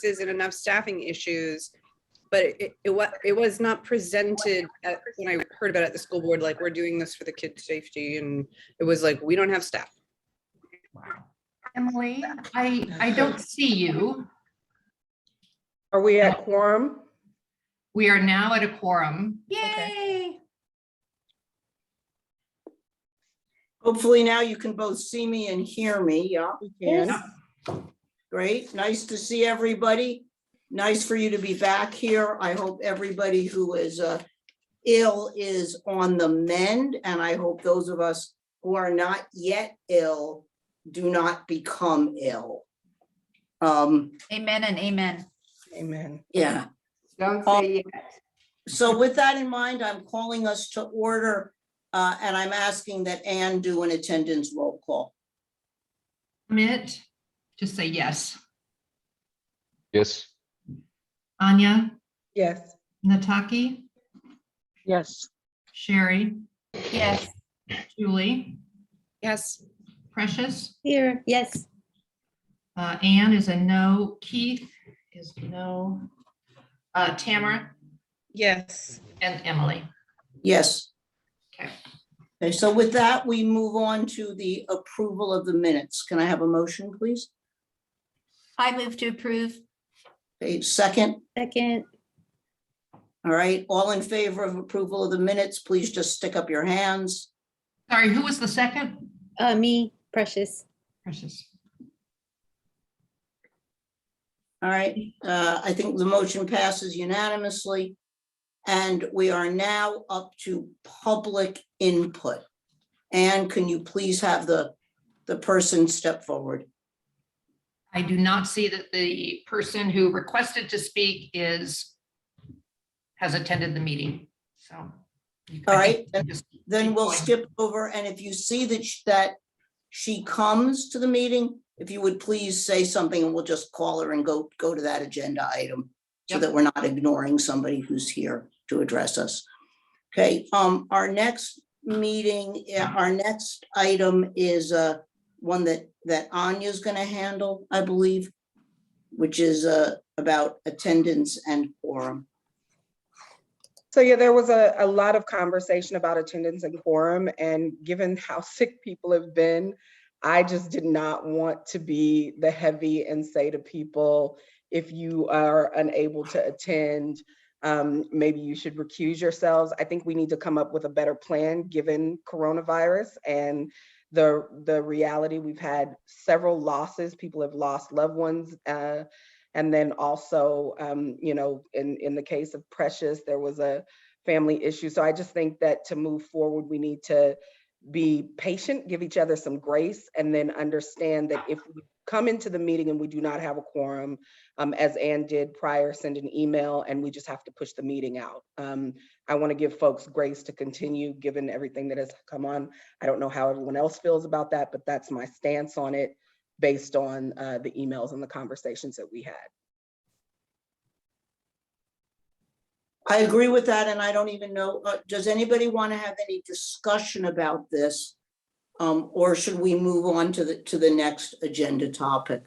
and enough staffing issues, but it was not presented when I heard about it at the school board, like we're doing this for the kids' safety, and it was like, we don't have staff. Wow. Emily, I don't see you. Are we at quorum? We are now at a quorum. Yay. Okay. Hopefully now you can both see me and hear me. Yeah, We can. Yes. great. Nice to see everybody. Nice for you to be back here. I hope everybody who is ill is on the mend, and I hope those of us who are not yet ill do not become ill. Amen and amen. Amen. Yeah. Don't say yet. So with that in mind, I'm calling us to order, and I'm asking that Ann do an attendance roll call. Amit, just say yes. Yes. Anya, Yes. Nataki, Yes. Sherry, Yes. Julie, Yes. Precious. Here. Yes. Anne is a no. Keith is no. Tamara Yes. and Emily. Yes. Okay. Okay, so with that, we move on to the approval of the minutes. Can I have a motion, please? I move to approve. Okay, second. Second. All right, all in favor of approval of the minutes, please just stick up your hands. Sorry, who was the second? Me, Precious. Precious. All right, I think the motion passes unanimously. And we are now up to public input. Anne, can you please have the person step forward? I do not see that the person who requested to speak has attended the meeting, so. All right, Just then keep we'll going. skip over, and if you see that she comes to the meeting, if you would please say something and we'll just call her and go to that agenda item so Yep. that we're not ignoring somebody who's here to address us. Okay, our next meeting, our next item is one that Anya's gonna handle, I believe, which is about attendance and quorum. So yeah, there was a lot of conversation about attendance and quorum, and given how sick people have been, I just did not want to be the heavy and say to people, if you are unable to attend, maybe you should recuse yourselves. I think we need to come up with a better plan given coronavirus and the reality. We've had several losses. People have lost loved ones. And then also, in the case of Precious, there was a family issue. So I just think that to move forward, we need to be patient, give each other some grace, and then understand that if we come into the meeting and we do not have a quorum, as Ann did prior, send an email and we just have to push the meeting out. I want to give folks grace to continue given everything that has come on. I don't know how everyone else feels about that, but that's my stance on it based on the emails and the conversations that we had. I agree with that, and I don't even know, does anybody want to have any discussion about this? Or should we move on to the next agenda topic?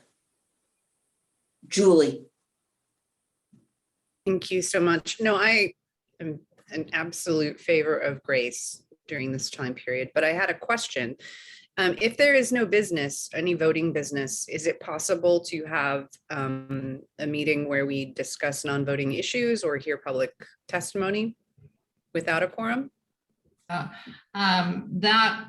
Julie. Thank you so much. No, I am an absolute favor of grace during this time period, but I had a question. If there is no business, any voting business, is it possible to have a meeting where we discuss non-voting issues or hear public testimony without a quorum? That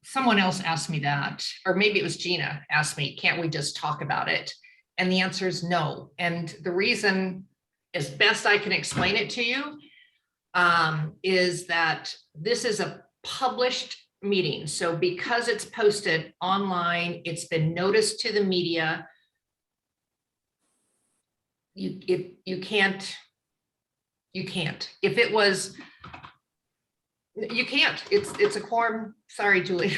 someone else asked me that, or maybe it was Gina asked me, can't we just talk about it? And the answer is no. And the reason, as best I can explain it to you, is that this is a published meeting. So because it's posted online, it's been noticed to the media. You can't. If it was, you can't. It's a quorum. Sorry, Julie.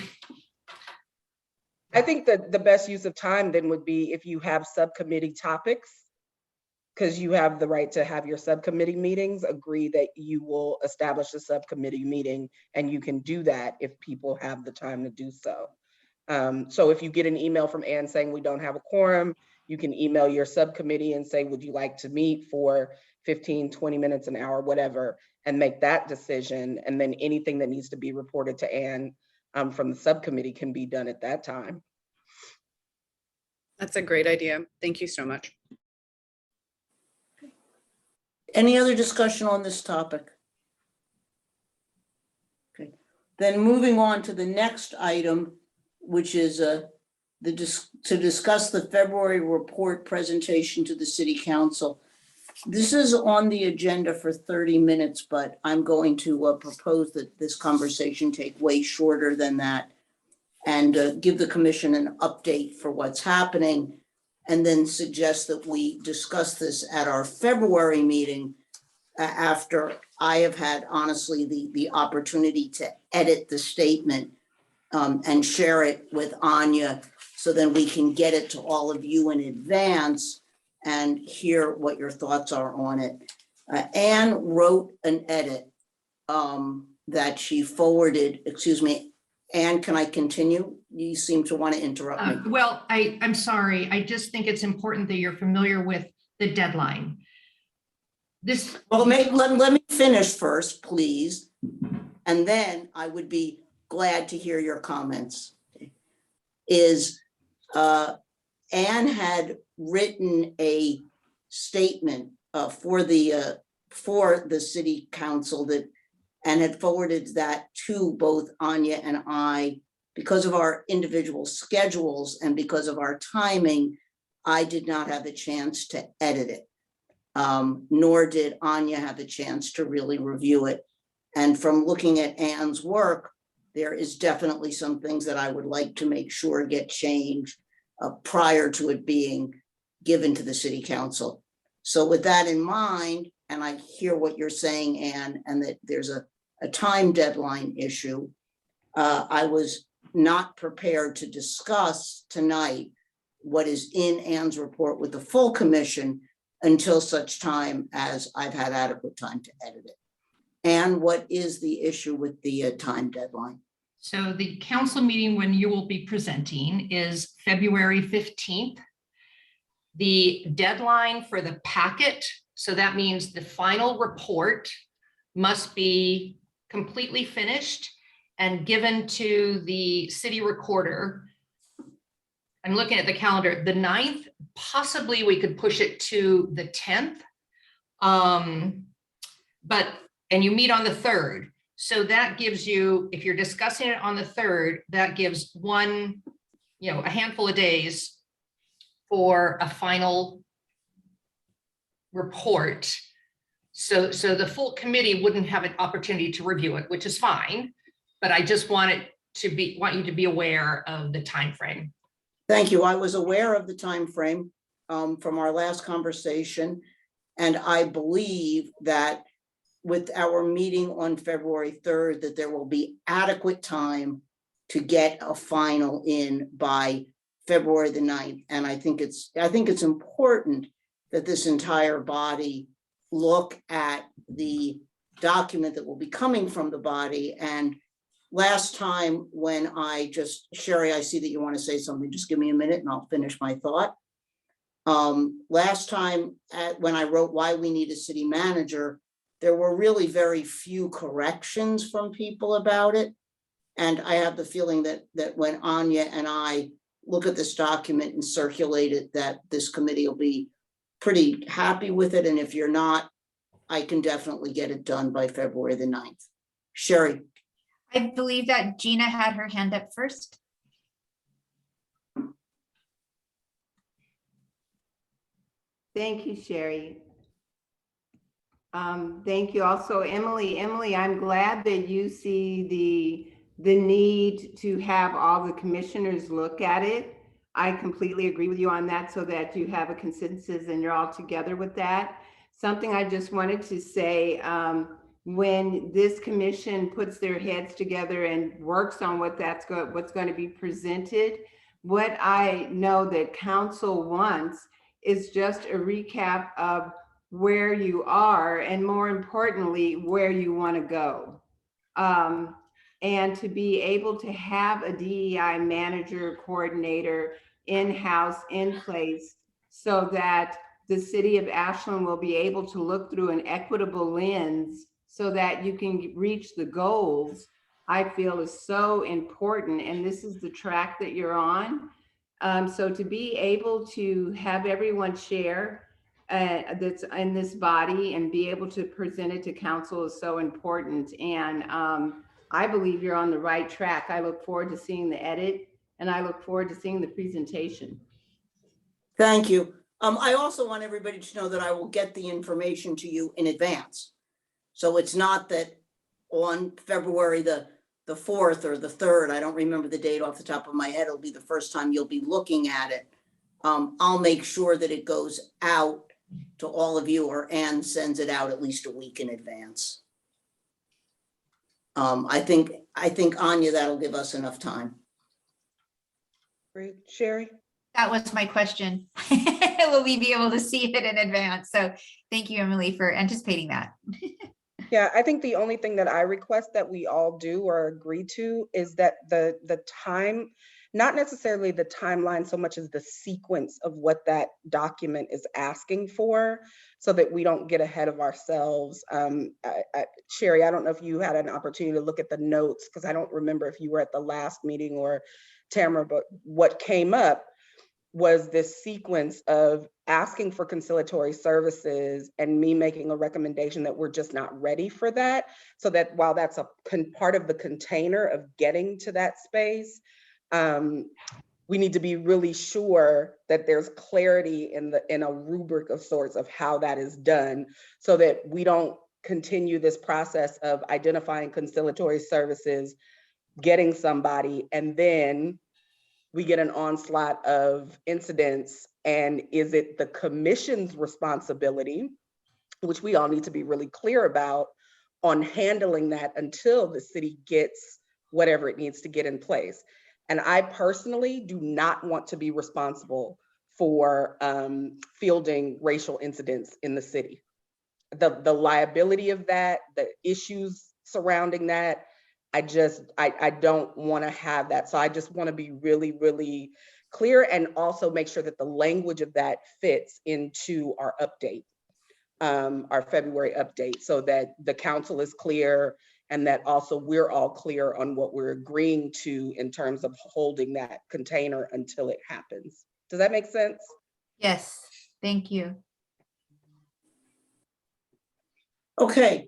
I think that the best use of time then would be if you have subcommittee topics, because you have the right to have your subcommittee meetings, agree that you will establish a subcommittee meeting, and you can do that if people have the time to do so. So if you get an email from Ann saying we don't have a quorum, You can email your subcommittee and say, would you like to meet for 15, 20 minutes, an hour, whatever, and make that decision. And then anything that needs to be reported to Ann from the subcommittee can be done at that time. That's a great idea. Thank you so much. Any other discussion on this topic? Okay, then moving on to the next item, which is to discuss the February report presentation to the City Council. This is on the agenda for 30 minutes, but I'm going to propose that this conversation take way shorter than that and give the commission an update for what's happening, and then suggest that we discuss this at our February meeting after I have had, honestly, the opportunity to edit the statement and share it with Anya, so then we can get it to all of you in advance and hear what your thoughts are on it. Anne wrote an edit that she forwarded. Excuse me, Anne, can I continue? You seem to want to interrupt me. Well, I'm sorry. I just think it's important that you're familiar with the deadline. Well, let me finish first, please. And then I would be glad to hear your comments. Anne had written a statement for the City Council and had forwarded that to both Anya and I. Because of our individual schedules and because of our timing, I did not have the chance to edit it. Nor did Anya have the chance to really review it. And from looking at Anne's work, there is definitely some things that I would like to make sure get changed prior to it being given to the City Council. So with that in mind, and I hear what you're saying, Anne, and that there's a time deadline issue, I was not prepared to discuss tonight what is in Anne's report with the full commission until such time as I've had adequate time to edit it. Anne, what is the issue with the time deadline? So the council meeting when you will be presenting is February 15th. The deadline for the packet, so that means the final report must be completely finished and given to the city recorder. I'm looking at the calendar, the 9th, possibly we could push it to the 10th. And you meet on the 3rd. So that gives you, if you're discussing it on the 3rd, that gives a handful of days for a final report. So the full committee wouldn't have an opportunity to review it, which is fine. But I just want you to be aware of the time frame. Thank you. I was aware of the time frame from our last conversation, and I believe that with our meeting on February 3rd, that there will be adequate time to get a final in by February the 9th. And I think it's important that this entire body look at the document that will be coming from the body. And last time when Sherry, I see that you want to say something. Just give me a minute and I'll finish my thought. Last time when I wrote why we need a city manager, there were really very few corrections from people about it. And I have the feeling that when Anya and I look at this document and circulate it, that this committee will be pretty happy with it. And if you're not, I can definitely get it done by February the 9th. Sherry. I believe that Gina had her hand up first. Thank you, Sherry. Thank you also, Emily. Emily, I'm glad that you see the need to have all the commissioners look at it. I completely agree with you on that, so that you have a consensus and you're all together with that. Something I just wanted to say, when this commission puts their heads together and works on what's going to be presented, what I know that council wants is just a recap of where you are, and more importantly, where you want to go. And to be able to have a DEI manager, coordinator in-house, in place, so that the city of Ashland will be able to look through an equitable lens so that you can reach the goals, I feel is so important. And this is the track that you're on. So to be able to have everyone share that's in this body and be able to present it to council is so important. And I believe you're on the right track. I look forward to seeing the edit and I look forward to seeing the presentation. Thank you. I also want everybody to know that I will get the information to you in advance. So it's not that on February the 4th or the 3rd, I don't remember the date off the top of my head, it'll be the first time you'll be looking at it. I'll make sure that it goes out to all of you, or Ann sends it out at least a week in advance. I think Anya, that'll give us enough time. Great. Sherry? That was my question. Will we be able to see it in advance? So thank you, Emily, for anticipating that. Yeah, I think the only thing that I request that we all do or agree to is that the time, not necessarily the timeline so much as the sequence of what that document is asking for, so that we don't get ahead of ourselves. Sherry, I don't know if you had an opportunity to look at the notes, because I don't remember if you were at the last meeting or Tamara, but what came up was this sequence of asking for conciliatory services and me making a recommendation that we're just not ready for that. So that while that's a part of the container of getting to that space, we need to be really sure that there's clarity in a rubric of sorts of how that is done, so that we don't continue this process of identifying conciliatory services, getting somebody, and then we get an onslaught of incidents. And is it the commission's responsibility, which we all need to be really clear about, on handling that until the city gets whatever it needs to get in place? And I personally do not want to be responsible for fielding racial incidents in the city. The liability of that, the issues surrounding that, I don't want to have that. So I just want to be really, really clear, and also make sure that the language of that fits into our update, our February update, so that the council is clear and that also we're all clear on what we're agreeing to in terms of holding that container until it happens. Does that make sense? Yes, thank you. Okay.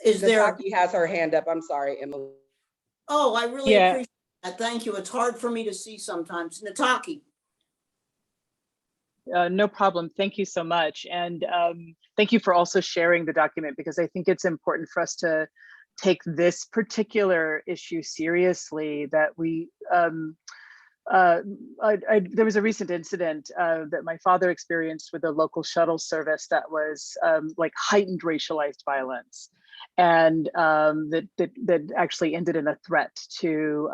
Is there? Nataki has her hand up. I'm sorry, Emily. Oh, I really Yeah. appreciate that. Thank you. It's hard for me to see sometimes. Nataki. No problem. Thank you so much. And thank you for also sharing the document, because I think it's important for us to take this particular issue seriously, that we, there was a recent incident that my father experienced with a local shuttle service that was like heightened racialized violence. And that actually ended in a threat to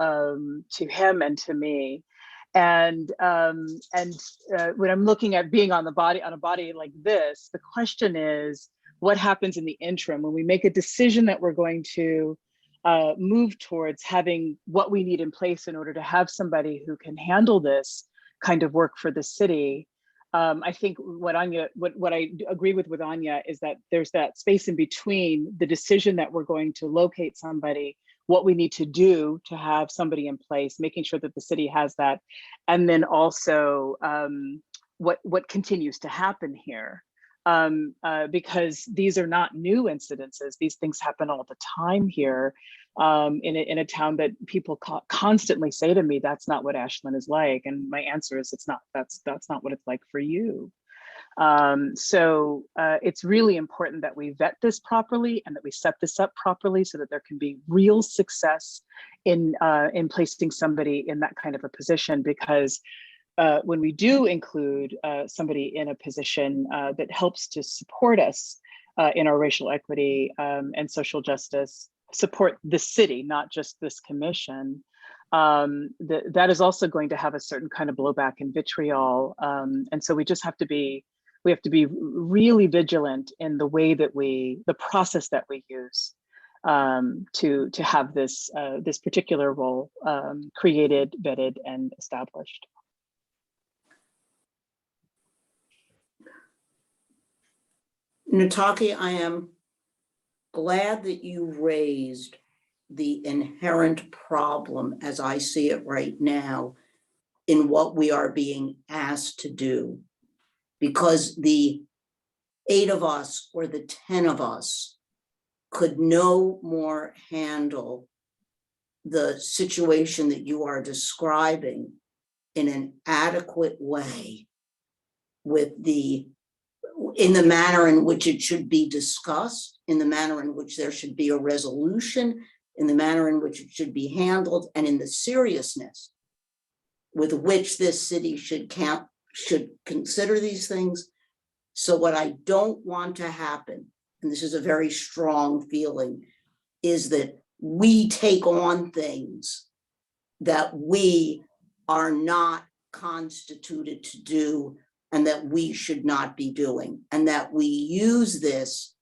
him and to me. And when I'm looking at being on a body like this, the question is, what happens in the interim when we make a decision that we're going to move towards having what we need in place in order to have somebody who can handle this kind of work for the city? I think what I agree with Anya is that there's that space in between the decision that we're going to locate somebody, what we need to do to have somebody in place, making sure that the city has that, and then also what continues to happen here. Because these are not new incidences. These things happen all the time here in a town that people constantly say to me, that's not what Ashland is like. And my answer is, it's not, that's not what it's like for you. So it's really important that we vet this properly and that we set this up properly so that there can be real success in placing somebody in that kind of a position, because when we do include somebody in a position that helps to support us in our racial equity and social justice, support the city, not just this commission, that is also going to have a certain kind of blowback and vitriol. And so we just have to be, really vigilant in the way that the process that we use to have this particular role created, vetted, and established. Nataki, I am glad that you raised the inherent problem, as I see it right now, in what we are being asked to do. Because the 8 of us or the 10 of us could no more handle the situation that you are describing in an adequate way in the manner in which it should be discussed, in the manner in which there should be a resolution, in the manner in which it should be handled, and in the seriousness with which this city should consider these things. So what I don't want to happen, and this is a very strong feeling, is that we take on things that we are not constituted to do and that we should not be doing, and that we use this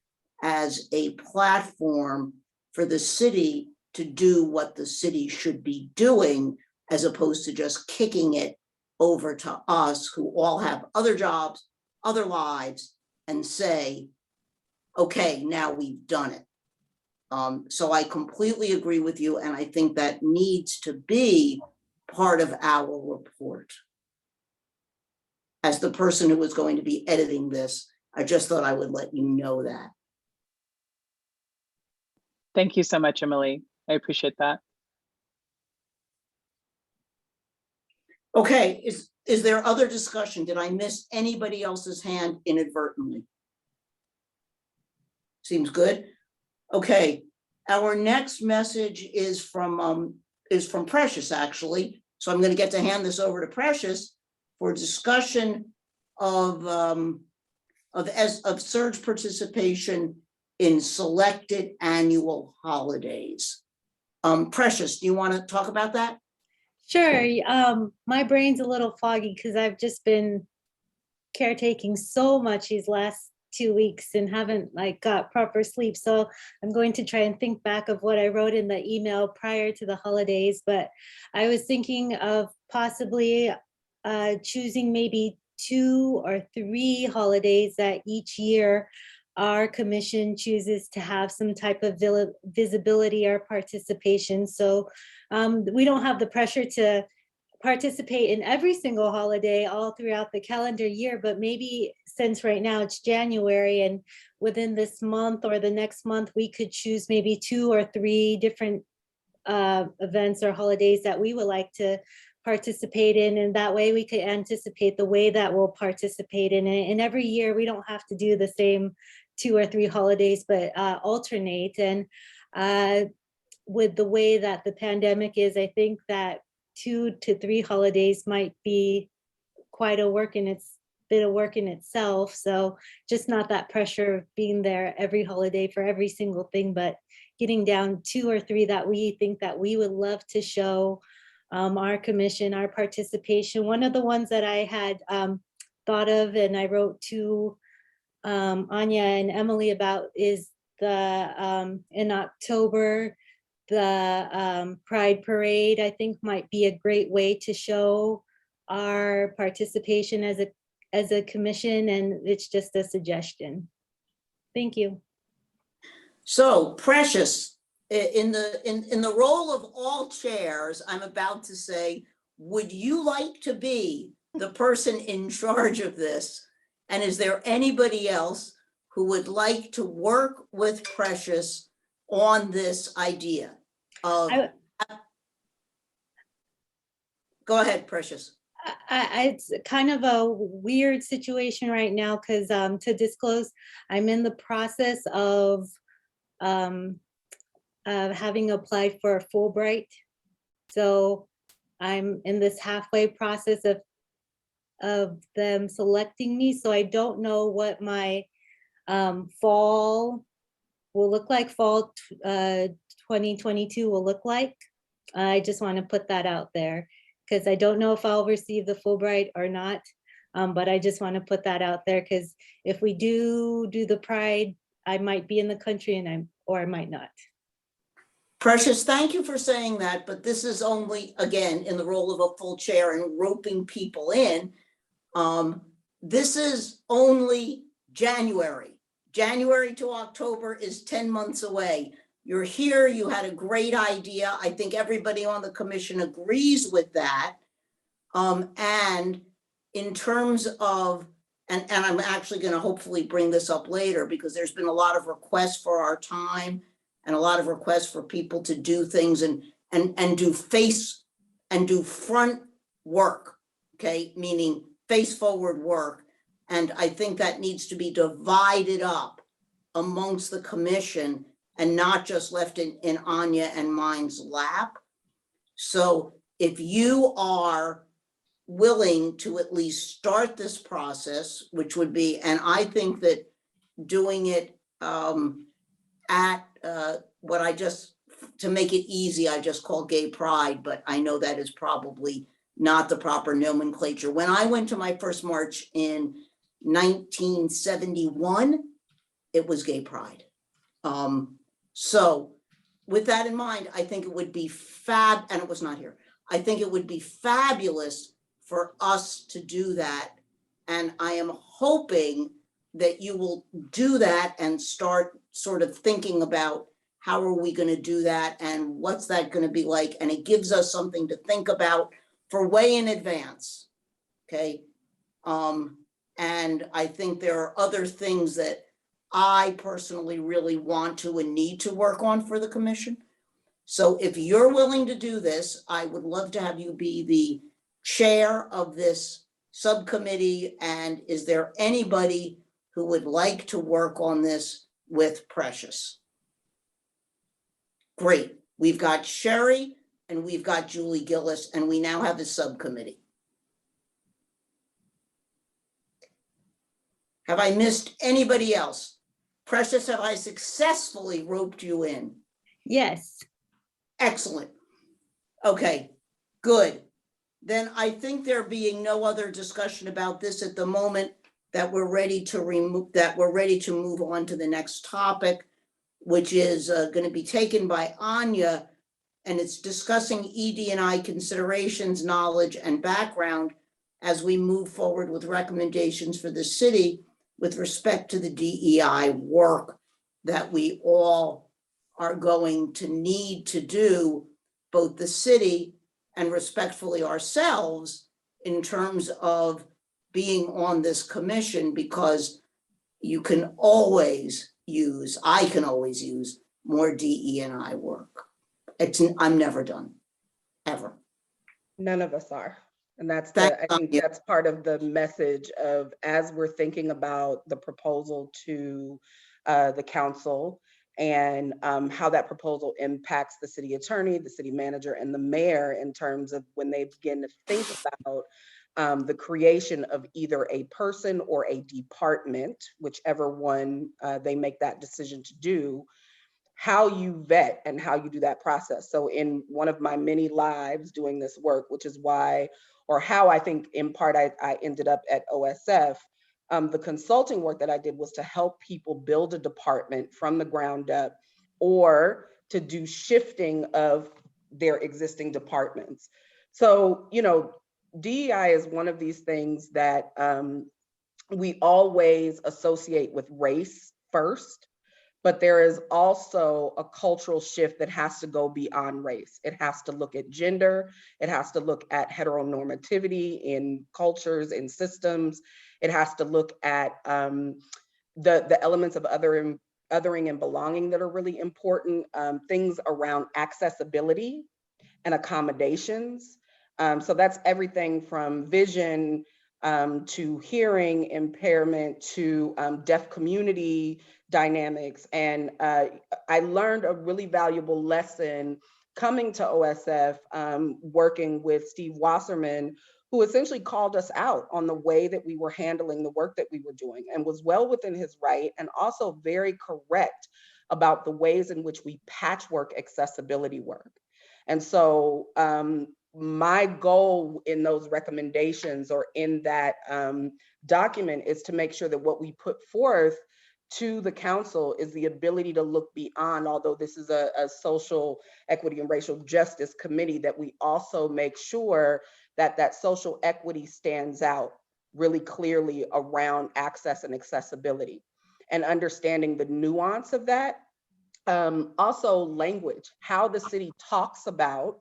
as a platform for the city to do what the city should be doing, as opposed to just kicking it over to us who all have other jobs, other lives, and say, okay, now we've done it. So I completely agree with you, and I think that needs to be part of our report. As the person who was going to be editing this, I just thought I would let you know that. Thank you so much, Emily. I appreciate that. Okay, is there other discussion? Did I miss anybody else's hand inadvertently? Seems good. Okay, our next message is from Precious, actually. So I'm going to get to hand this over to Precious for discussion of SERJ participation in selected annual holidays. Precious, do you want to talk about that? Sure. My brain's a little foggy because I've just been caretaking so much these last 2 weeks and haven't got proper sleep. So I'm going to try and think back of what I wrote in the email prior to the holidays. But I was thinking of possibly choosing maybe 2 or 3 holidays that each year our commission chooses to have some type of visibility or participation. So we don't have the pressure to participate in every single holiday all throughout the calendar year, but maybe since right now it's January and within this month or the next month, we could choose maybe 2 or 3 different events or holidays that we would like to participate in, and that way we could anticipate the way that we'll participate in it. And every year we don't have to do the same 2 or 3 holidays, but alternate. And with the way that the pandemic is, I think that 2 to 3 holidays might be quite a bit of work in itself. So just not that pressure of being there every holiday for every single thing, but getting down 2 or 3 that we think that we would love to show our commission, our participation. One of the ones that I had thought of and I wrote to Anya and Emily about is the in October, the Pride Parade, I think might be a great way to show our participation as a commission, and it's just a suggestion. Thank you. So Precious, in the role of all chairs, I'm about to say, would you like to be the person in charge of this? And is there anybody else who would like to work with Precious on this idea of? Go ahead, Precious. It's kind of a weird situation right now because to disclose, I'm in the process of having applied for a Fulbright. So I'm in this halfway process of them selecting me. So I don't know what my fall will look like, fall 2022 will look like. I just want to put that out there because I don't know if I'll receive the Fulbright or not. But I just want to put that out there because if we do the Pride, I might be in the country or I might not. Precious, thank you for saying that, but this is only, again, in the role of a full chair and roping people in. This is only January. January to October is 10 months away. You're here, you had a great idea. I think everybody on the commission agrees with that. And in terms of, and I'm actually going to hopefully bring this up later because there's been a lot of requests for our time and a lot of requests for people to do things and do front work, okay? Meaning face forward work. And I think that needs to be divided up amongst the commission and not just left in Anya and mine's lap. So if you are willing to at least start this process, which would be, and I think that doing it at what I just, to make it easy, I just call Gay Pride, but I know that is probably not the proper nomenclature. When I went to my first march in 1971, it was Gay Pride. So with that in mind, I think it would be and it was not here. I think it would be fabulous for us to do that. And I am hoping that you will do that and start sort of thinking about how are we going to do that and what's that going to be like? And it gives us something to think about for way in advance, okay? And I think there are other things that I personally really want to and need to work on for the commission. So if you're willing to do this, I would love to have you be the chair of this subcommittee. And is there anybody who would like to work on this with Precious? Great. We've got Sherry and we've got Julie Gillis, and we now have a subcommittee. Have I missed anybody else? Precious, have I successfully roped you in? Yes. Excellent. Okay, good. Then I think there being no other discussion about this at the moment, that we're ready to move on to the next topic, which is going to be taken by Anya, and it's discussing ED&I considerations, knowledge, and background as we move forward with recommendations for the city with respect to the DEI work that we all are going to need to do, both the city and respectfully ourselves, in terms of being on this commission, because you can always use, I can always use more DE&I work. I'm never done, ever. None of us are. And I think you. that's part of the message of, as we're thinking about the proposal to the council and how that proposal impacts the city attorney, the city manager, and the mayor in terms of when they begin to think about the creation of either a person or a department, whichever one they make that decision to do, how you vet and how you do that process. So in one of my many lives doing this work, which is why, or how I think in part I ended up at OSF, the consulting work that I did was to help people build a department from the ground up, or to do shifting of their existing departments. So, you know, DEI is one of these things that we always associate with race first, but there is also a cultural shift that has to go beyond race. It has to look at gender. It has to look at heteronormativity in cultures and systems. It has to look at the elements of othering and belonging that are really important, things around accessibility and accommodations. So that's everything from vision to hearing impairment to deaf community dynamics. And I learned a really valuable lesson coming to OSF, working with Steve Wasserman, who essentially called us out on the way that we were handling the work that we were doing, and was well within his right, and also very correct about the ways in which we patchwork accessibility work. And so my goal in those recommendations, or in that document, is to make sure that what we put forth to the council is the ability to look beyond, although this is a social equity and racial justice committee, that we also make sure that that social equity stands out really clearly around access and accessibility. and understanding the nuance of that. Also language, how the city talks about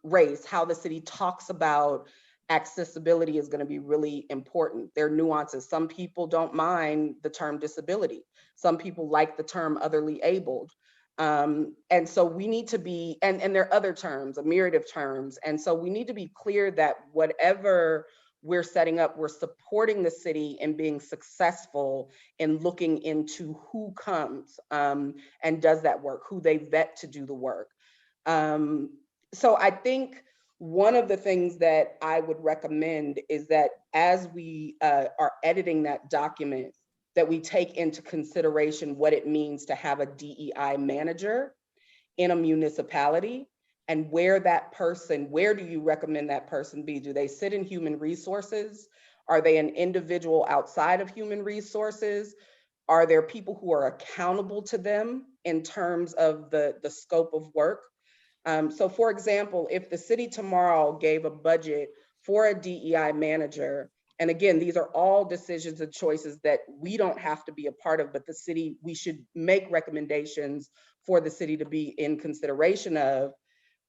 race, how the city talks about accessibility is going to be really important. There are nuances. Some people don't mind the term disability. Some people like the term otherly abled. And so we need to be, and there are other terms, a myriad of terms. And so we need to be clear that whatever we're setting up, we're supporting the city in being successful in looking into who comes and does that work, who they vet to do the work. So I think one of the things that I would recommend is that as we are editing that document, that we take into consideration what it means to have a DEI manager in a municipality, and where that person, where do you recommend that person be? Do they sit in human resources? Are they an individual outside of human resources? Are there people who are accountable to them in terms of the scope of work? So for example, if the city tomorrow gave a budget for a DEI manager, and again, these are all decisions and choices that we don't have to be a part of, but the city, we should make recommendations for the city to be in consideration of.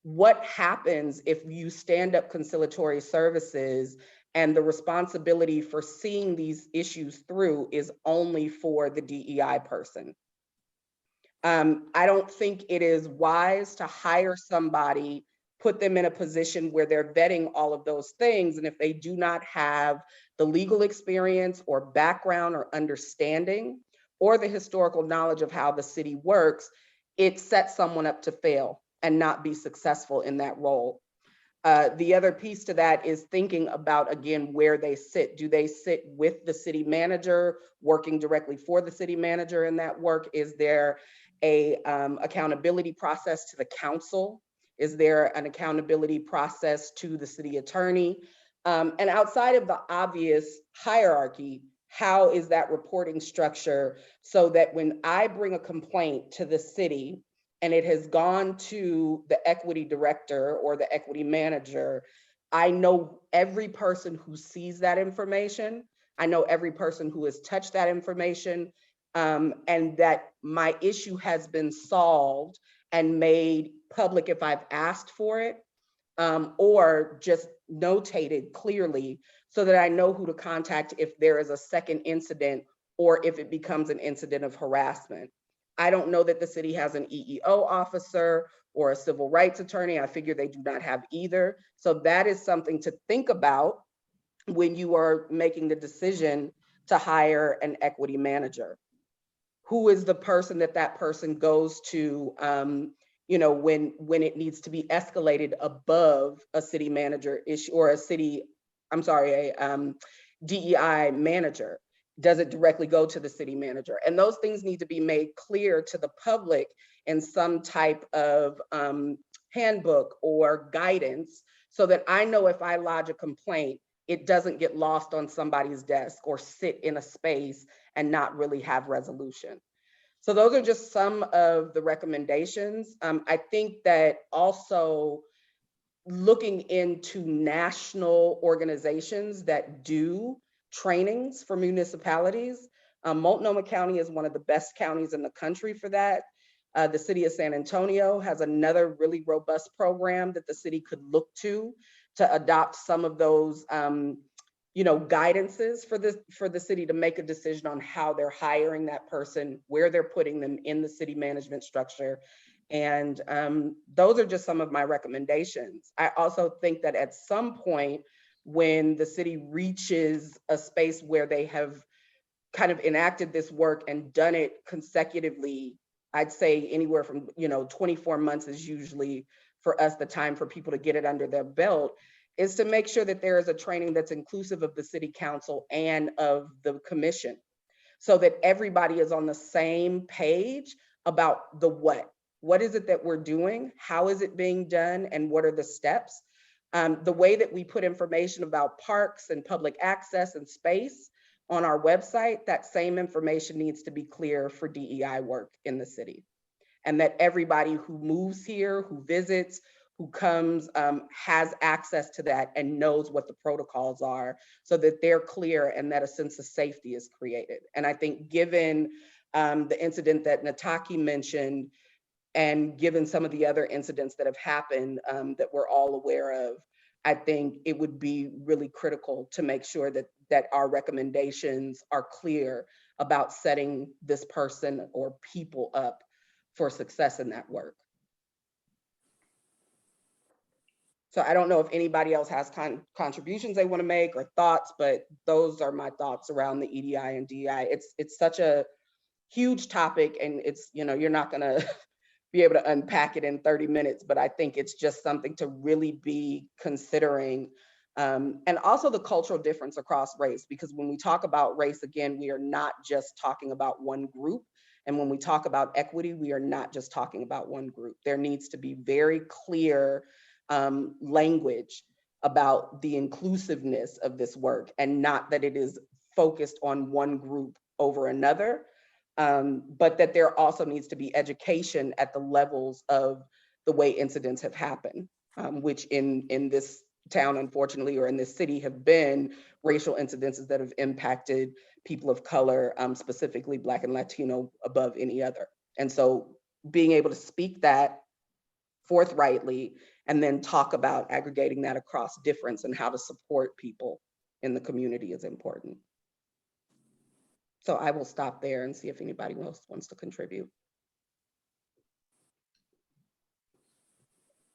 What happens if you stand up conciliatory services and the responsibility for seeing these issues through is only for the DEI person? I don't think it is wise to hire somebody, put them in a position where they're vetting all of those things. And if they do not have the legal experience or background or understanding or the historical knowledge of how the city works, it sets someone up to fail and not be successful in that role. The other piece to that is thinking about, again, where they sit. Do they sit with the city manager, working directly for the city manager in that work? Is there a accountability process to the council? Is there an accountability process to the city attorney? And outside of the obvious hierarchy, how is that reporting structure so that when I bring a complaint to the city and it has gone to the equity director or the equity manager, I know every person who sees that information. I know every person who has touched that information, and that my issue has been solved and made public if I've asked for it, or just notated clearly so that I know who to contact if there is a second incident or if it becomes an incident of harassment. I don't know that the city has an EEO officer or a civil rights attorney. I figure they do not have either. So that is something to think about when you are making the decision to hire an equity manager. Who is the person that person goes to, when it needs to be escalated above a city manager issue or a DEI manager? Does it directly go to the city manager? And those things need to be made clear to the public in some type of handbook or guidance so that I know if I lodge a complaint, it doesn't get lost on somebody's desk or sit in a space and not really have resolution. So those are just some of the recommendations. I think that also looking into national organizations that do trainings for municipalities. Multnomah County is one of the best counties in the country for that. The city of San Antonio has another really robust program that the city could look to adopt some of those guidances for the city to make a decision on how they're hiring that person, where they're putting them in the city management structure. And those are just some of my recommendations. I also think that at some point, when the city reaches a space where they have kind of enacted this work and done it consecutively, I'd say anywhere from 24 months is usually for us the time for people to get it under their belt, is to make sure that there is a training that's inclusive of the city council and of the commission, so that everybody is on the same page about the what. What is it that we're doing? How is it being done? And what are the steps? The way that we put information about parks and public access and space on our website, that same information needs to be clear for DEI work in the city. And that everybody who moves here, who visits, who comes has access to that and knows what the protocols are so that they're clear and that a sense of safety is created. And I think given the incident that Nataki mentioned, and given some of the other incidents that have happened that we're all aware of, I think it would be really critical to make sure that our recommendations are clear about setting this person or people up for success in that work. So I don't know if anybody else has contributions they want to make or thoughts, but those are my thoughts around the EDI and DEI. It's such a huge topic, and it's, you know, you're not going to be able to unpack it in 30 minutes, but I think it's just something to really be considering. And also the cultural difference across race, because when we talk about race, again, we are not just talking about one group. And when we talk about equity, we are not just talking about one group. There needs to be very clear language about the inclusiveness of this work, and not that it is focused on one group over another, but that there also needs to be education at the levels of the way incidents have happened, which in this town, unfortunately, or in this city, have been racial incidences that have impacted people of color, specifically Black and Latino, above any other. And so being able to speak that forthrightly and then talk about aggregating that across difference and how to support people in the community is important. So I will stop there and see if anybody else wants to contribute.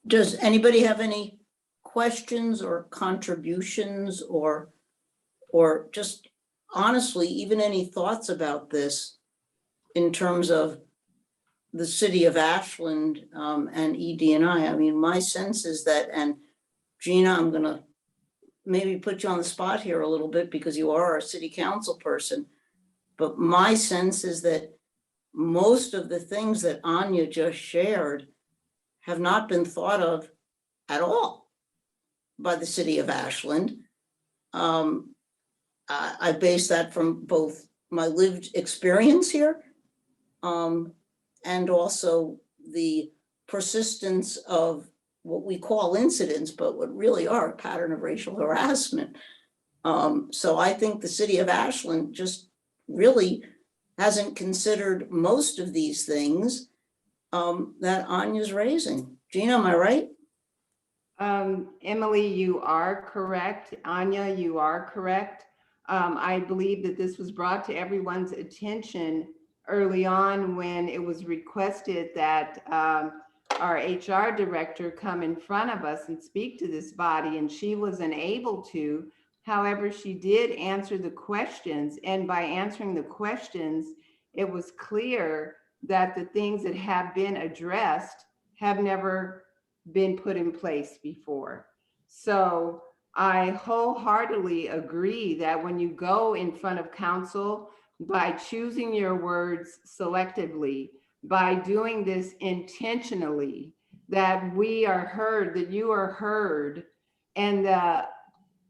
Does anybody have any questions or contributions or just honestly, even any thoughts about this in terms of the city of Ashland and ED&I? I mean, my sense is that, and Gina, I'm gonna maybe put you on the spot here a little bit because you are our city council person, but my sense is that most of the things that Anya just shared have not been thought of at all by the city of Ashland. I base that from both my lived experience here and also the persistence of what we call incidents, but what really are a pattern of racial harassment. So I think the city of Ashland just really hasn't considered most of these things that Anya's raising. Gina, am I right? Emily, you are correct. Anya, you are correct. I believe that this was brought to everyone's attention early on when it was requested that our HR director come in front of us and speak to this body, and she wasn't able to. However, she did answer the questions, and by answering the questions, it was clear that the things that have been addressed have never been put in place before. So I wholeheartedly agree that when you go in front of council, by choosing your words selectively, by doing this intentionally, that we are heard, that you are heard, and the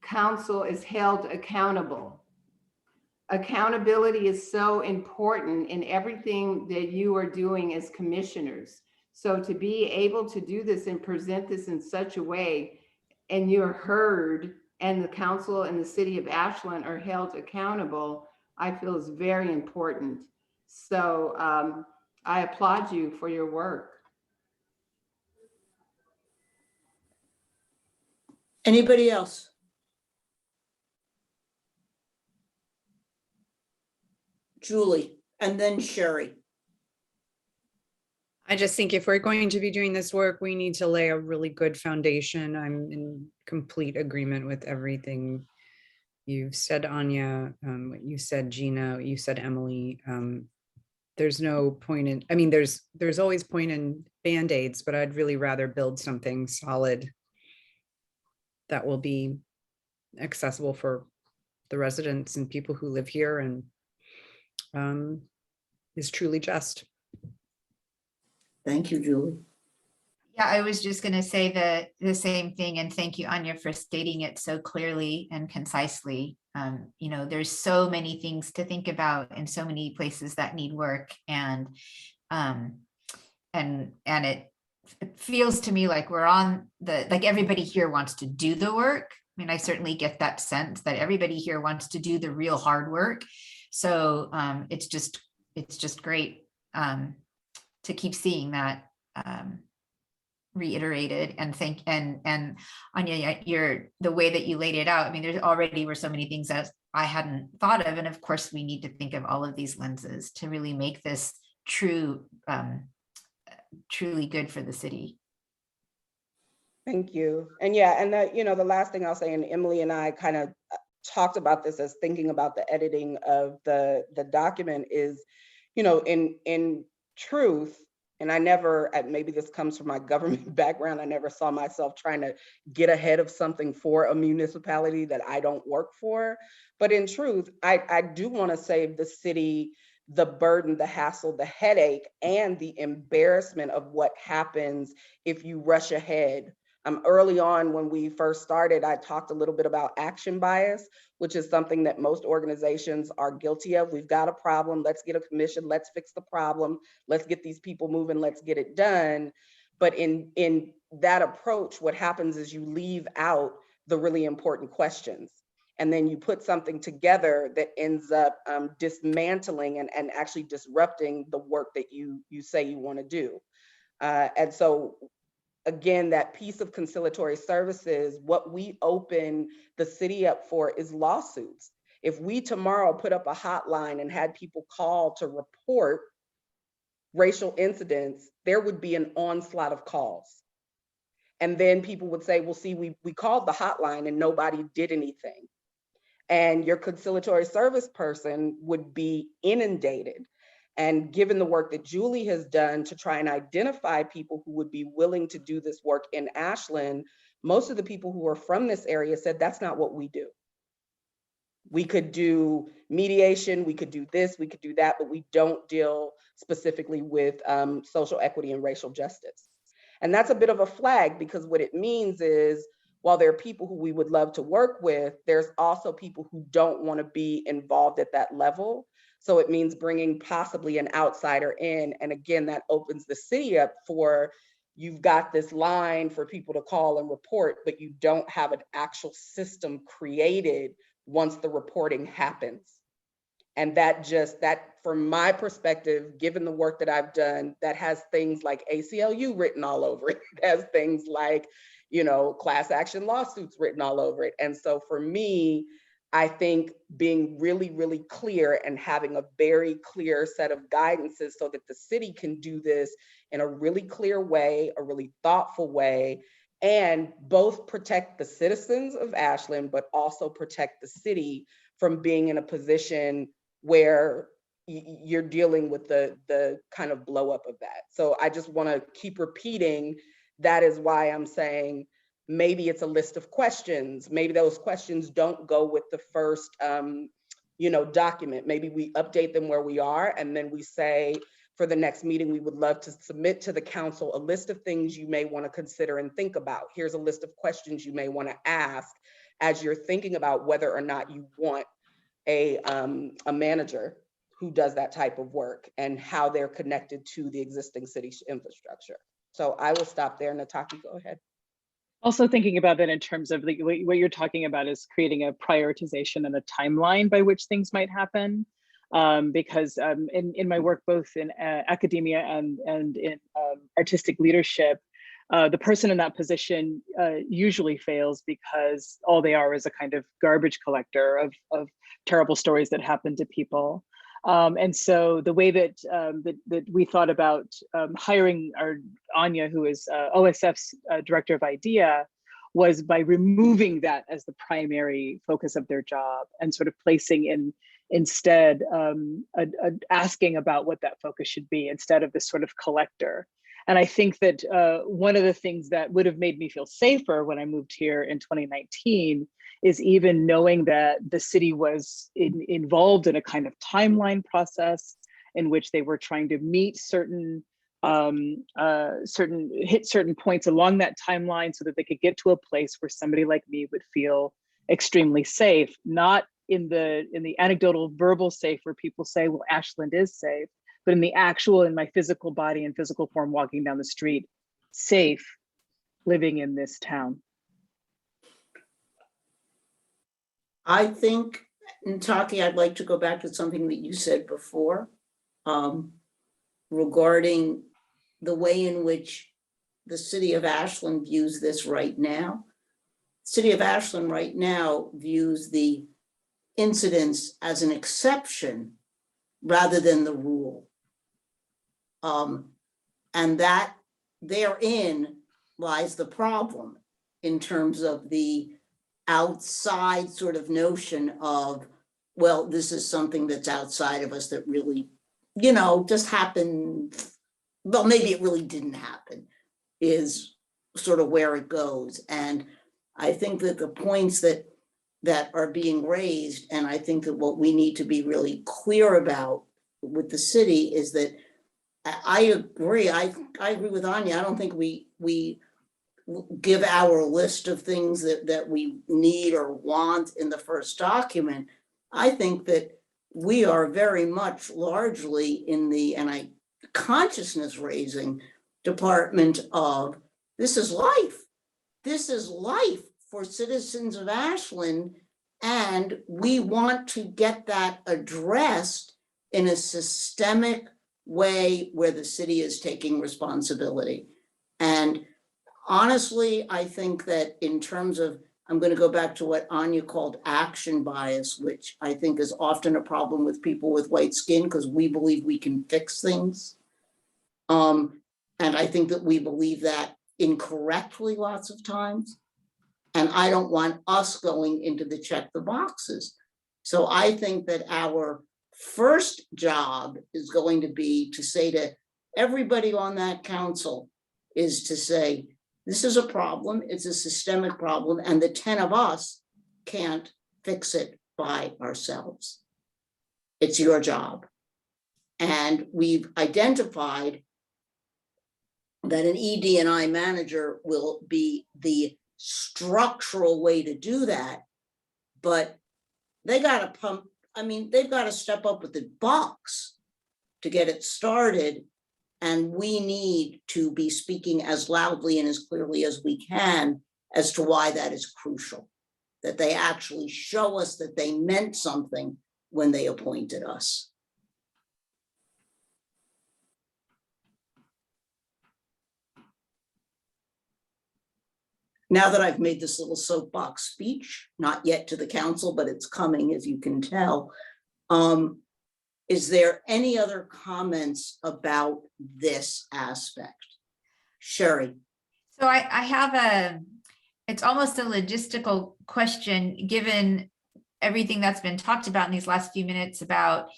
council is held accountable. Accountability is so important in everything that you are doing as commissioners. So to be able to do this and present this in such a way, and you're heard, and the council and the city of Ashland are held accountable, I feel is very important. So I applaud you for your work. Anybody else? Julie, and then Sherry. I just think if we're going to be doing this work, we need to lay a really good foundation. I'm in complete agreement with everything you've said, Anya, what you said, Gina, what you said, Emily. There's no point in, I mean, there's always point in Band-Aids, but I'd really rather build something solid that will be accessible for the residents and people who live here and is truly just. Thank you, Julie. Yeah, I was just going to say the same thing, and thank you, Anya, for stating it so clearly and concisely. You know, there's so many things to think about and so many places that need work, and it it feels to me like we're on the, like everybody here wants to do the work. I mean, I certainly get that sense that everybody here wants to do the real hard work. So it's just great to keep seeing that reiterated, and and Anya, the way that you laid it out, I mean, there's already were so many things that I hadn't thought of. And of course, we need to think of all of these lenses to really make this truly good for the city. Thank you. And yeah, and that, you know, the last thing I'll say, and Emily and I kind of talked about this as thinking about the editing of the document is, you know, in truth, and I never, maybe this comes from my government background, I never saw myself trying to get ahead of something for a municipality that I don't work for. But in truth, I do want to save the city the burden, the hassle, the headache, and the embarrassment of what happens if you rush ahead. Early on, when we first started, I talked a little bit about action bias, which is something that most organizations are guilty of. We've got a problem, let's get a commission, let's fix the problem, let's get these people moving, let's get it done. But in that approach, what happens is you leave out the really important questions. And then you put something together that ends up dismantling and actually disrupting the work that you say you want to do. And so, again, that piece of conciliatory services, what we open the city up for is lawsuits. If we tomorrow put up a hotline and had people call to report racial incidents, there would be an onslaught of calls. And then people would say, well, see, we called the hotline and nobody did anything. And your conciliatory service person would be inundated. And given the work that Julie has done to try and identify people who would be willing to do this work in Ashland, most of the people who are from this area said, that's not what we do. We could do mediation, we could do this, we could do that, but we don't deal specifically with social equity and racial justice. And that's a bit of a flag, because what it means is, while there are people who we would love to work with, there's also people who don't want to be involved at that level. So it means bringing possibly an outsider in. And again, that opens the city up for, you've got this line for people to call and report, but you don't have an actual system created once the reporting happens. And that from my perspective, given the work that I've done, that has things like ACLU written all over it. It has things like, you know, class action lawsuits written all over it. And so for me, I think being really, really clear and having a very clear set of guidances so that the city can do this in a really clear way, a really thoughtful way, and both protect the citizens of Ashland, but also protect the city from being in a position where you're dealing with the kind of blow up of that. So I just want to keep repeating, that is why I'm saying, maybe it's a list of questions. Maybe those questions don't go with the first, document. Maybe we update them where we are, and then we say, for the next meeting, we would love to submit to the council a list of things you may want to consider and think about. Here's a list of questions you may want to ask as you're thinking about whether or not you want a manager who does that type of work and how they're connected to the existing city infrastructure. So I will stop there. Nataki, go ahead. Also thinking about that in terms of what you're talking about is creating a prioritization and a timeline by which things might happen. Because in my work, both in academia and in artistic leadership, the person in that position usually fails because all they are is a kind of garbage collector of terrible stories that happen to people. And so the way that that we thought about hiring our Anya, who is OSF's director of IDEA, was by removing that as the primary focus of their job and sort of placing in instead asking about what that focus should be instead of this sort of collector. And I think that one of the things that would have made me feel safer when I moved here in 2019 is even knowing that the city was involved in a kind of timeline process in which they were trying to meet certain points along that timeline so that they could get to a place where somebody like me would feel extremely safe, not in the anecdotal verbal safe where people say, well, Ashland is safe, but in the actual, in my physical body and physical form walking down the street, safe living in this town. I think, Nataki, I'd like to go back to something that you said before, regarding the way in which the city of Ashland views this right now. City of Ashland right now views the incidents as an exception rather than the rule. And that therein lies the problem in terms of the outside sort of notion of, well, this is something that's outside of us that really, just happened. Well, maybe it really didn't happen, is sort of where it goes. And I think that the points that are being raised, and I think that what we need to be really clear about with the city is that I agree. I agree with Anya. I don't think we give our list of things that we need or want in the first document. I think that we are very much largely in the consciousness raising department of this is life. This is life for citizens of Ashland, and we want to get that addressed in a systemic way where the city is taking responsibility. And honestly, I think that in terms of, I'm going to go back to what Anya called action bias, which I think is often a problem with people with white skin because we believe we can fix things. And I think that we believe that incorrectly lots of times. And I don't want us going into the check the boxes. So I think that our first job is going to be to say to everybody on that council is to say, this is a problem, it's a systemic problem, and the 10 of us can't fix it by ourselves. It's your job. And we've identified that an ED&I manager will be the structural way to do that, but they got to they've got to step up with the box to get it started. And we need to be speaking as loudly and as clearly as we can as to why that is crucial, that they actually show us that they meant something when they appointed us. Now that I've made this little soapbox speech, not yet to the council, but it's coming, as you can tell, is there any other comments about this aspect? Sherry. So I have it's almost a logistical question, given everything that's been talked about in these last few minutes about,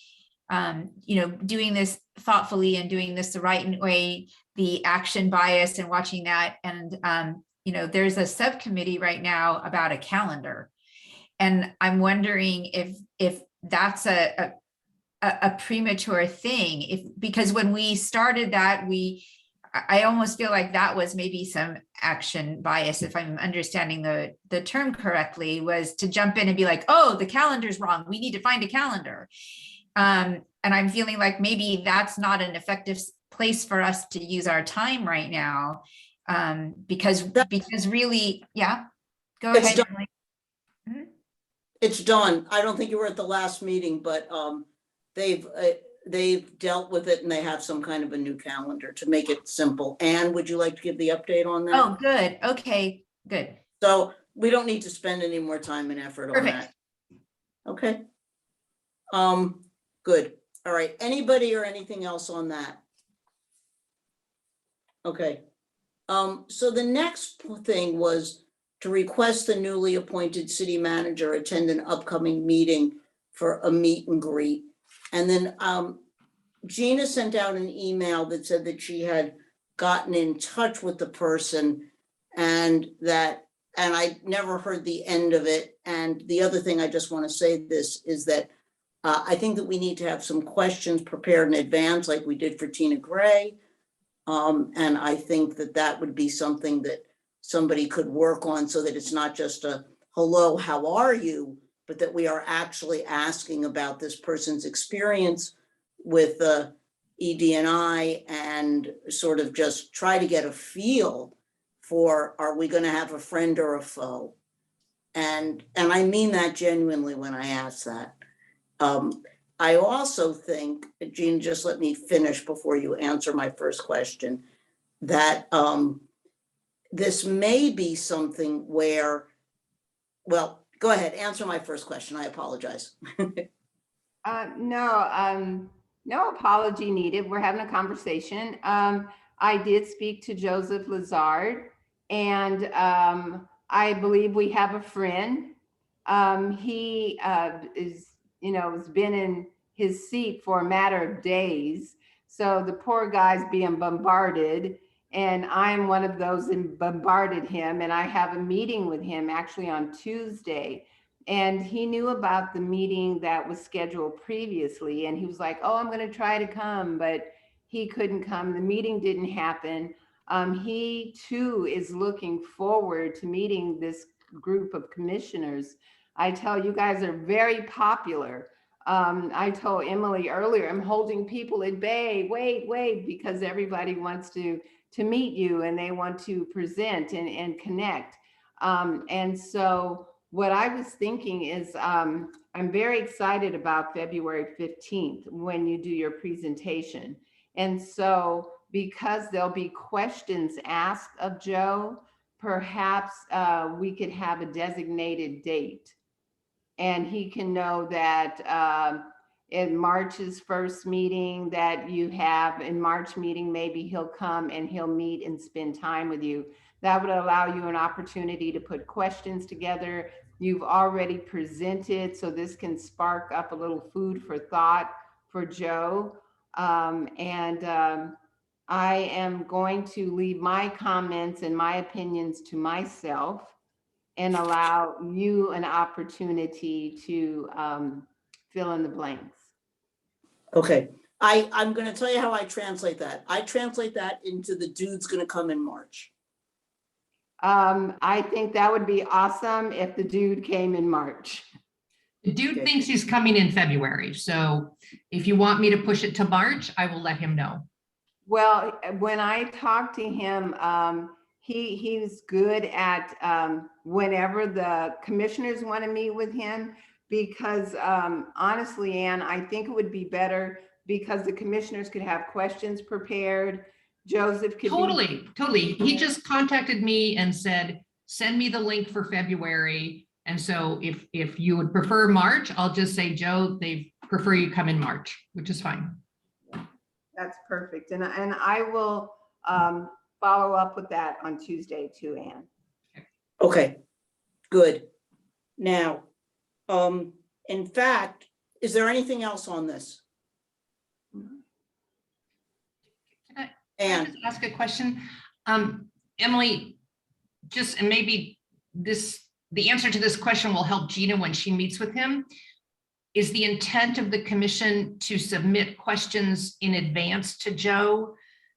doing this thoughtfully and doing this the right way, the action bias and watching that. And, there's a subcommittee right now about a calendar. And I'm wondering if that's a premature thing, because when we started that, I almost feel like that was maybe some action bias, if I'm understanding the term correctly, was to jump in and be like, oh, the calendar's wrong, we need to find a calendar. And I'm feeling like maybe that's not an effective place for us to use our time right now, because really, yeah, go ahead. Mm-hmm. It's done. I don't think you were at the last meeting, but they've dealt with it and they have some kind of a new calendar to make it simple. Anne, would you like to give the update on that? Oh, good. Okay, good. So we don't need to spend any more time and effort on that. Okay. Good. All right. Anybody or anything else on that? Okay. So the next thing was to request the newly appointed city manager attend an upcoming meeting for a meet and greet. And then Gina sent out an email that said that she had gotten in touch with the person and I never heard the end of it. And the other thing I just want to say this is that I think that we need to have some questions prepared in advance like we did for Tina Gray. And I think that would be something that somebody could work on so that it's not just a hello, how are you? But that we are actually asking about this person's experience with ED&I and sort of just try to get a feel for, are we going to have a friend or a foe? And I mean that genuinely when I ask that. I also think, Jean, just let me finish before you answer my first question, that this may be something where, well, go ahead, answer my first question. I apologize. No apology needed. We're having a conversation. I did speak to Joseph Lazard, and I believe we have a friend. He is, has been in his seat for a matter of days. So the poor guy's being bombarded, and I'm one of those that bombarded him. And I have a meeting with him actually on Tuesday. And he knew about the meeting that was scheduled previously. And he was like, oh, I'm going to try to come, but he couldn't come. The meeting didn't happen. He too is looking forward to meeting this group of commissioners. I tell you guys are very popular. I told Emily earlier, I'm holding people at bay, wait, because everybody wants to meet you and they want to present and connect. And so what I was thinking is I'm very excited about February 15th when you do your presentation. And so because there'll be questions asked of Joe, perhaps we could have a designated date. And he can know that in March's first meeting that you have, in March meeting, maybe he'll come and he'll meet and spend time with you. That would allow you an opportunity to put questions together. You've already presented, so this can spark up a little food for thought for Joe. I am going to leave my comments and my opinions to myself and allow you an opportunity to fill in the blanks. Okay, I'm going to tell you how I translate that. I translate that into the dude's going to come in March. I think that would be awesome if the dude came in March. The dude thinks he's coming in February. So if you want me to push it to March, I will let him know. Well, when I talked to him, he's good at whenever the commissioners want to meet with him, because honestly, Ann, I think it would be better because the commissioners could have questions prepared. Joseph could Totally. He just contacted me and said, send me the link for February. And so if you would prefer March, I'll just say, Joe, they prefer you come in March, which is fine. That's perfect. And I will follow up with that on Tuesday too, Ann. Okay, good. Now, in fact, is there anything else on this? Can I just ask a question? Emily, and maybe the answer to this question will help Gina when she meets with him. Is the intent of the commission to submit questions in advance to Joe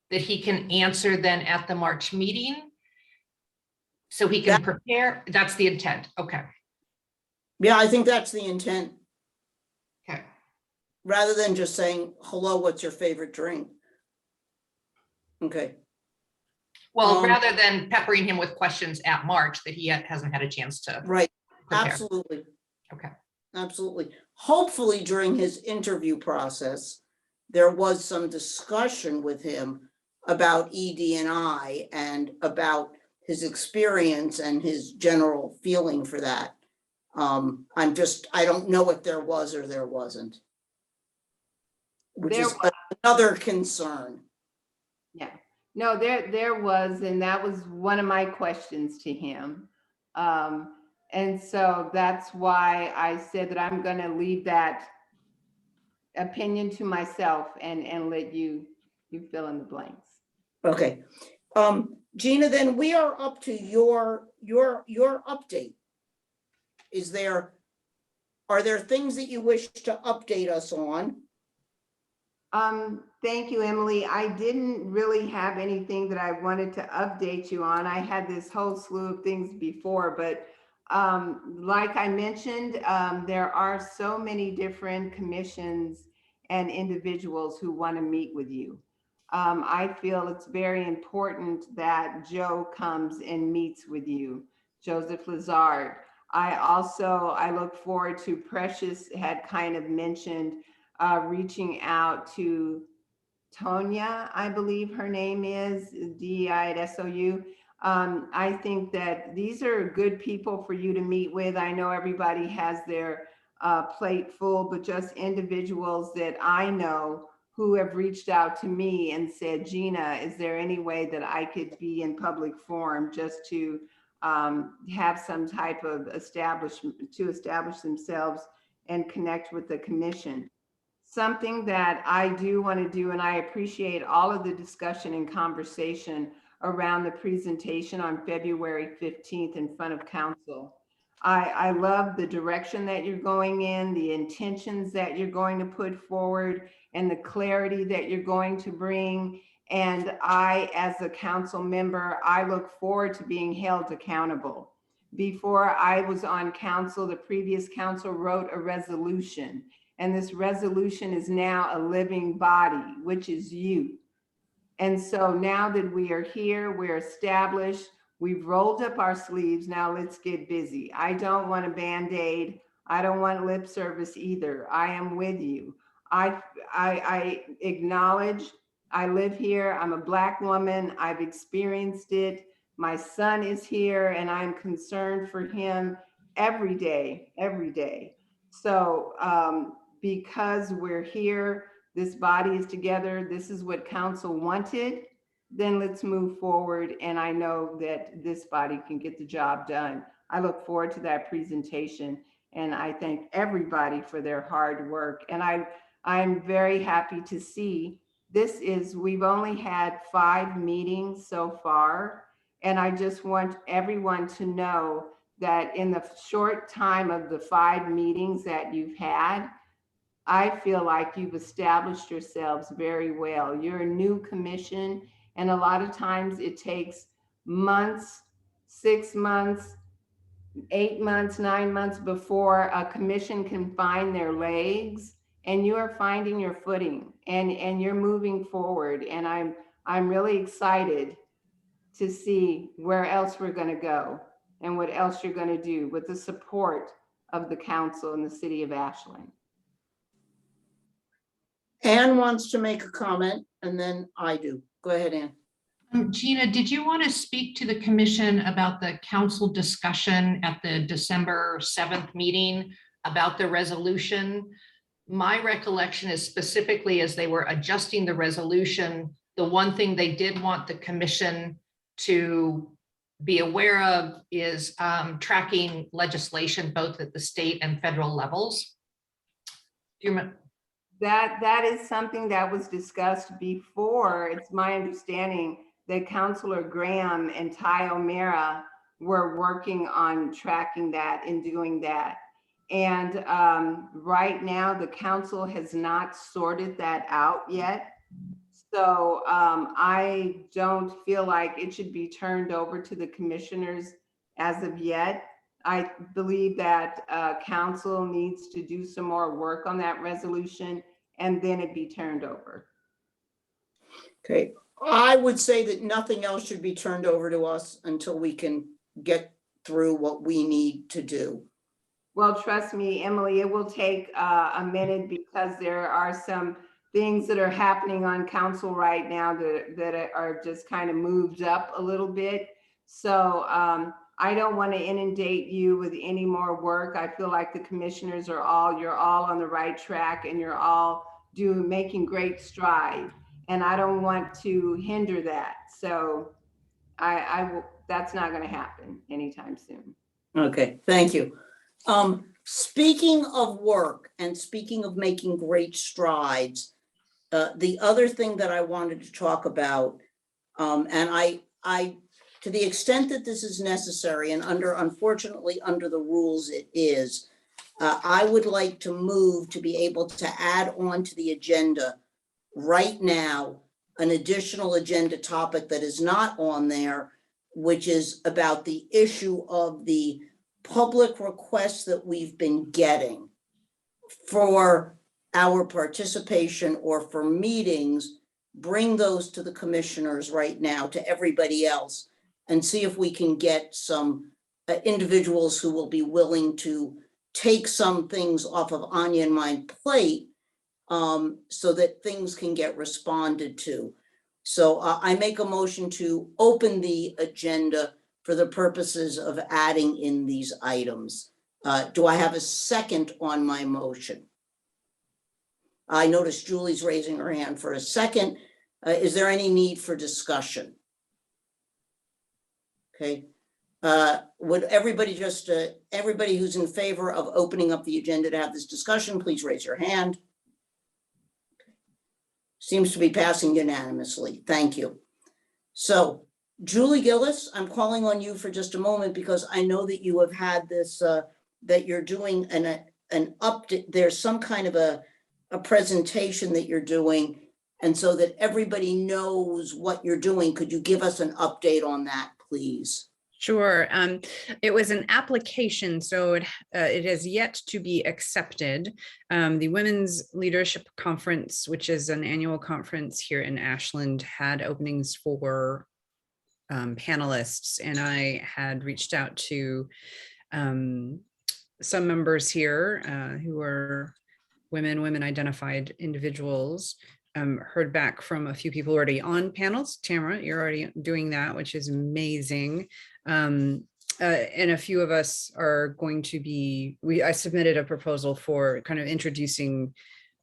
that he can answer then at the March meeting? So he can prepare? That's the intent. Okay. Yeah, I think that's the intent. Okay. Rather than just saying, hello, what's your favorite drink? Okay. Well, rather than peppering him with questions at March that he hasn't had a chance to. Right. Prepare. Absolutely. Okay. Absolutely. Hopefully during his interview process, there was some discussion with him about ED&I and about his experience and his general feeling for that. I don't know if there was or there wasn't, which is another concern. Yeah, no, there was, and that was one of my questions to him. And so that's why I said that I'm going to leave that opinion to myself and let you fill in the blanks. Okay. Gina, then we are up to your update. Are there things that you wish to update us on? Thank you, Emily. I didn't really have anything that I wanted to update you on. I had this whole slew of things before, but like I mentioned, there are so many different commissions and individuals who want to meet with you. I feel it's very important that Joe comes and meets with you, Joseph Lazard. I look forward to, Precious had kind of mentioned reaching out to Tonya, I believe her name is, DEI@SOU. I think that these are good people for you to meet with. I know everybody has their plate full, but just individuals that I know who have reached out to me and said, Gina, is there any way that I could be in public forum just to have some type of establishment, to establish themselves and connect with the commission? Something that I do want to do, and I appreciate all of the discussion and conversation around the presentation on February 15th in front of council. I love the direction that you're going in, the intentions that you're going to put forward, and the clarity that you're going to bring. And I, as a council member, I look forward to being held accountable. Before I was on council, the previous council wrote a resolution, and this resolution is now a living body, which is you. And so now that we are here, we're established, we've rolled up our sleeves, now let's get busy. I don't want a Band-Aid. I don't want lip service either. I am with you. I acknowledge, I live here, I'm a Black woman, I've experienced it. My son is here and I'm concerned for him every day, every day. So because we're here, this body is together, this is what council wanted, then let's move forward. And I know that this body can get the job done. I look forward to that presentation, and I thank everybody for their hard work. And I'm very happy to see we've only had 5 meetings so far. And I just want everyone to know that in the short time of the 5 meetings that you've had, I feel like you've established yourselves very well. You're a new commission, and a lot of times it takes months, 6 months, 8 months, 9 months before a commission can find their legs, and you are finding your footing and you're moving forward. And I'm really excited to see where else we're going to go and what else you're going to do with the support of the council in the city of Ashland. Anne wants to make a comment, and then I do. Go ahead, Anne. Gina, did you want to speak to the commission about the council discussion at the December 7th meeting about the resolution? My recollection is specifically as they were adjusting the resolution, the one thing they did want the commission to be aware of is tracking legislation both at the state and federal levels. Do you remember? That is something that was discussed before. It's my understanding that Councilor Graham and Ty O'Mara were working on tracking that and doing that. And right now the council has not sorted that out yet. So I don't feel like it should be turned over to the commissioners as of yet. I believe that council needs to do some more work on that resolution and then it be turned over. Okay, I would say that nothing else should be turned over to us until we can get through what we need to do. Well, trust me, Emily, it will take a minute because there are some things that are happening on council right now that are just kind of moved up a little bit. So I don't want to inundate you with any more work. I feel like the commissioners you're all on the right track and you're all making great strides. And I don't want to hinder that. So that's not going to happen anytime soon. Okay, thank you. Speaking of work and speaking of making great strides, the other thing that I wanted to talk about, and I to the extent that this is necessary and unfortunately under the rules it is, I would like to move to be able to add on to the agenda right now an additional agenda topic that is not on there, which is about the issue of the public requests that we've been getting for our participation or for meetings, bring those to the commissioners right now, to everybody else, and see if we can get some individuals who will be willing to take some things off of Anya and my plate, so that things can get responded to. So I make a motion to open the agenda for the purposes of adding in these items. Do I have a second on my motion? I noticed Julie's raising her hand for a second. Is there any need for discussion? Okay. Would everybody just, everybody who's in favor of opening up the agenda to have this discussion, please raise your hand. Seems to be passing unanimously. Thank you. So Julie Gillis, I'm calling on you for just a moment because I know that you have had this, that you're doing an update. There's some kind of a presentation that you're doing. And so that everybody knows what you're doing, could you give us an update on that, please? Sure. It was an application, so it has yet to be accepted. The Women's Leadership Conference, which is an annual conference here in Ashland, had openings for panelists, and I had reached out to some members here who are women identified individuals. Heard back from a few people already on panels. Tamara, you're already doing that, which is amazing. And a few of us are going to be, I submitted a proposal for kind of introducing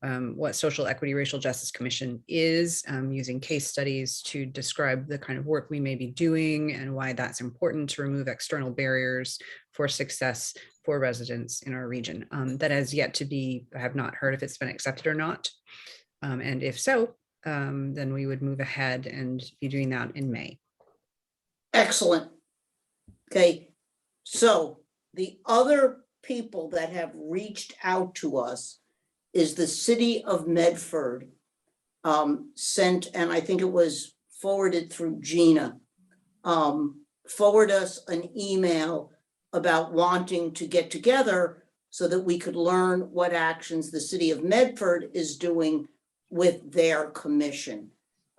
what Social Equity Racial Justice Commission is, using case studies to describe the kind of work we may be doing and why that's important to remove external barriers for success for residents in our region. That has yet to be, I have not heard if it's been accepted or not. And if so, then we would move ahead and be doing that in May. Excellent. Okay, so the other people that have reached out to us is the city of Medford, sent, and I think it was forwarded through Gina, forward us an email about wanting to get together so that we could learn what actions the city of Medford is doing with their commission.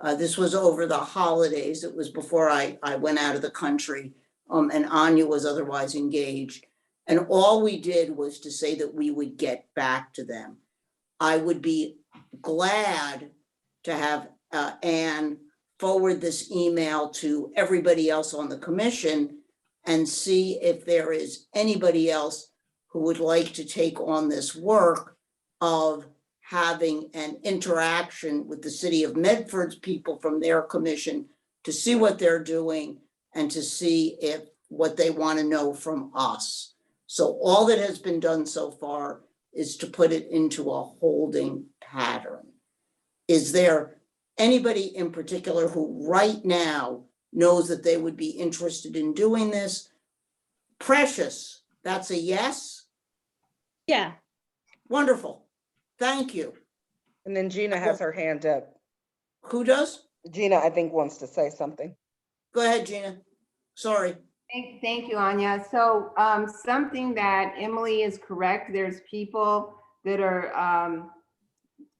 This was over the holidays. It was before I went out of the country, and Anya was otherwise engaged. And all we did was to say that we would get back to them. I would be glad to have Anne forward this email to everybody else on the commission and see if there is anybody else who would like to take on this work of having an interaction with the city of Medford's people from their commission to see what they're doing and to see if what they want to know from us. So all that has been done so far is to put it into a holding pattern. Is there anybody in particular who right now knows that they would be interested in doing this? Precious, that's a yes? Yeah. Wonderful. Thank you. And then Gina has her hand up. Who does? Gina, I think, wants to say something. Go ahead, Gina. Sorry. Thank you, Anya. So something that Emily is correct. There's people that are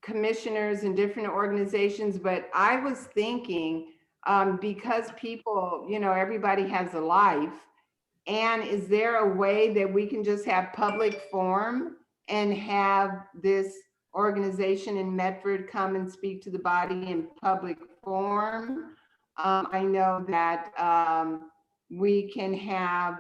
commissioners in different organizations, but I was thinking because people, everybody has a life. And is there a way that we can just have public forum and have this organization in Medford come and speak to the body in public forum? I know that we can have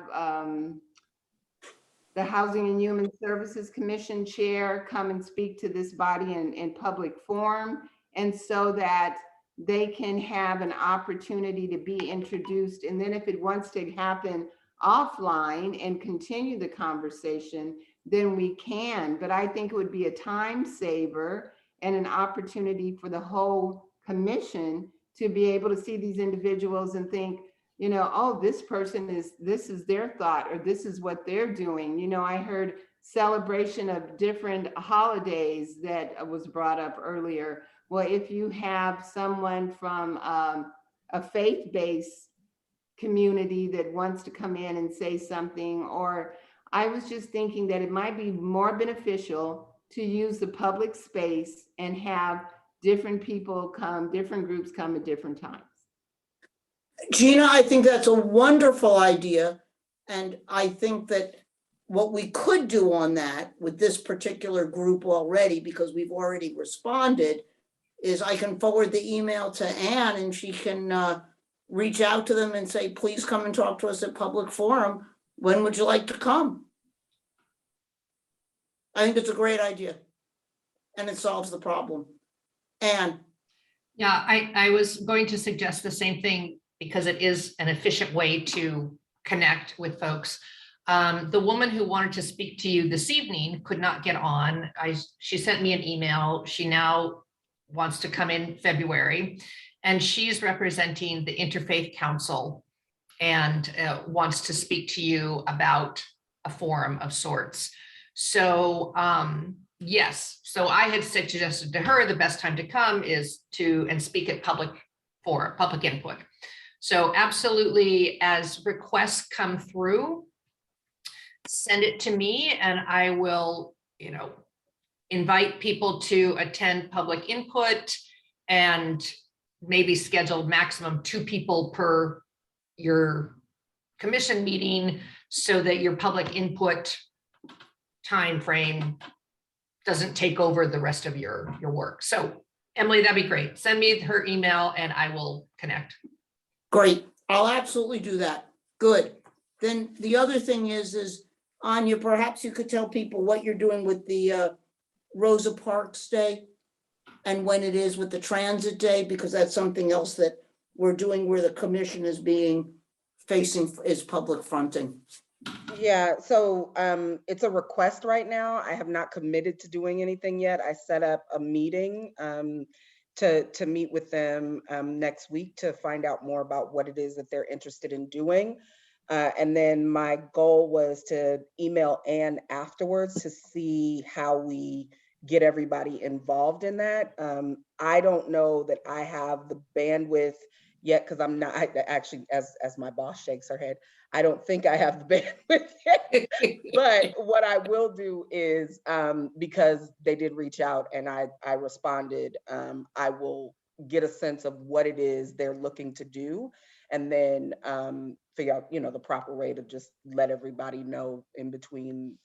the Housing and Human Services Commission chair come and speak to this body in public forum, and so that they can have an opportunity to be introduced. And then if it wants to happen offline and continue the conversation, then we can. But I think it would be a time saver and an opportunity for the whole commission to be able to see these individuals and think, oh, this is their thought, or this is what they're doing. I heard celebration of different holidays that was brought up earlier. Well, if you have someone from a faith-based community that wants to come in and say something, or I was just thinking that it might be more beneficial to use the public space and have different people come, different groups come at different times. Gina, I think that's a wonderful idea. And I think that what we could do on that with this particular group already, because we've already responded, is I can forward the email to Anne and she can reach out to them and say, please come and talk to us at public forum. When would you like to come? I think it's a great idea. And it solves the problem. Anne. Yeah, I was going to suggest the same thing because it is an efficient way to connect with folks. The woman who wanted to speak to you this evening could not get on. She sent me an email. She now wants to come in February, and she's representing the Interfaith Council and wants to speak to you about a forum of sorts. So yes, so I had suggested to her the best time to come is to and speak at public input. So absolutely, as requests come through, send it to me and I will, invite people to attend public input and maybe schedule maximum 2 people per your commission meeting so that your public input time frame doesn't take over the rest of your work. So Emily, that'd be great. Send me her email and I will connect. Great, I'll absolutely do that. Good. Then the other thing is Anya, perhaps you could tell people what you're doing with the Rosa Parks Day and when it is with the Transit Day, because that's something else that we're doing where the commission is is public fronting. Yeah, so it's a request right now. I have not committed to doing anything yet. I set up a meeting to meet with them next week to find out more about what it is that they're interested in doing. And then my goal was to email Anne afterwards to see how we get everybody involved in that. I don't know that I have the bandwidth yet because I'm not actually, as my boss shakes her head, I don't think I have the bandwidth yet. But what I will do is, because they did reach out and I responded, I will get a sense of what it is they're looking to do, and then figure out, the proper way to just let everybody know in between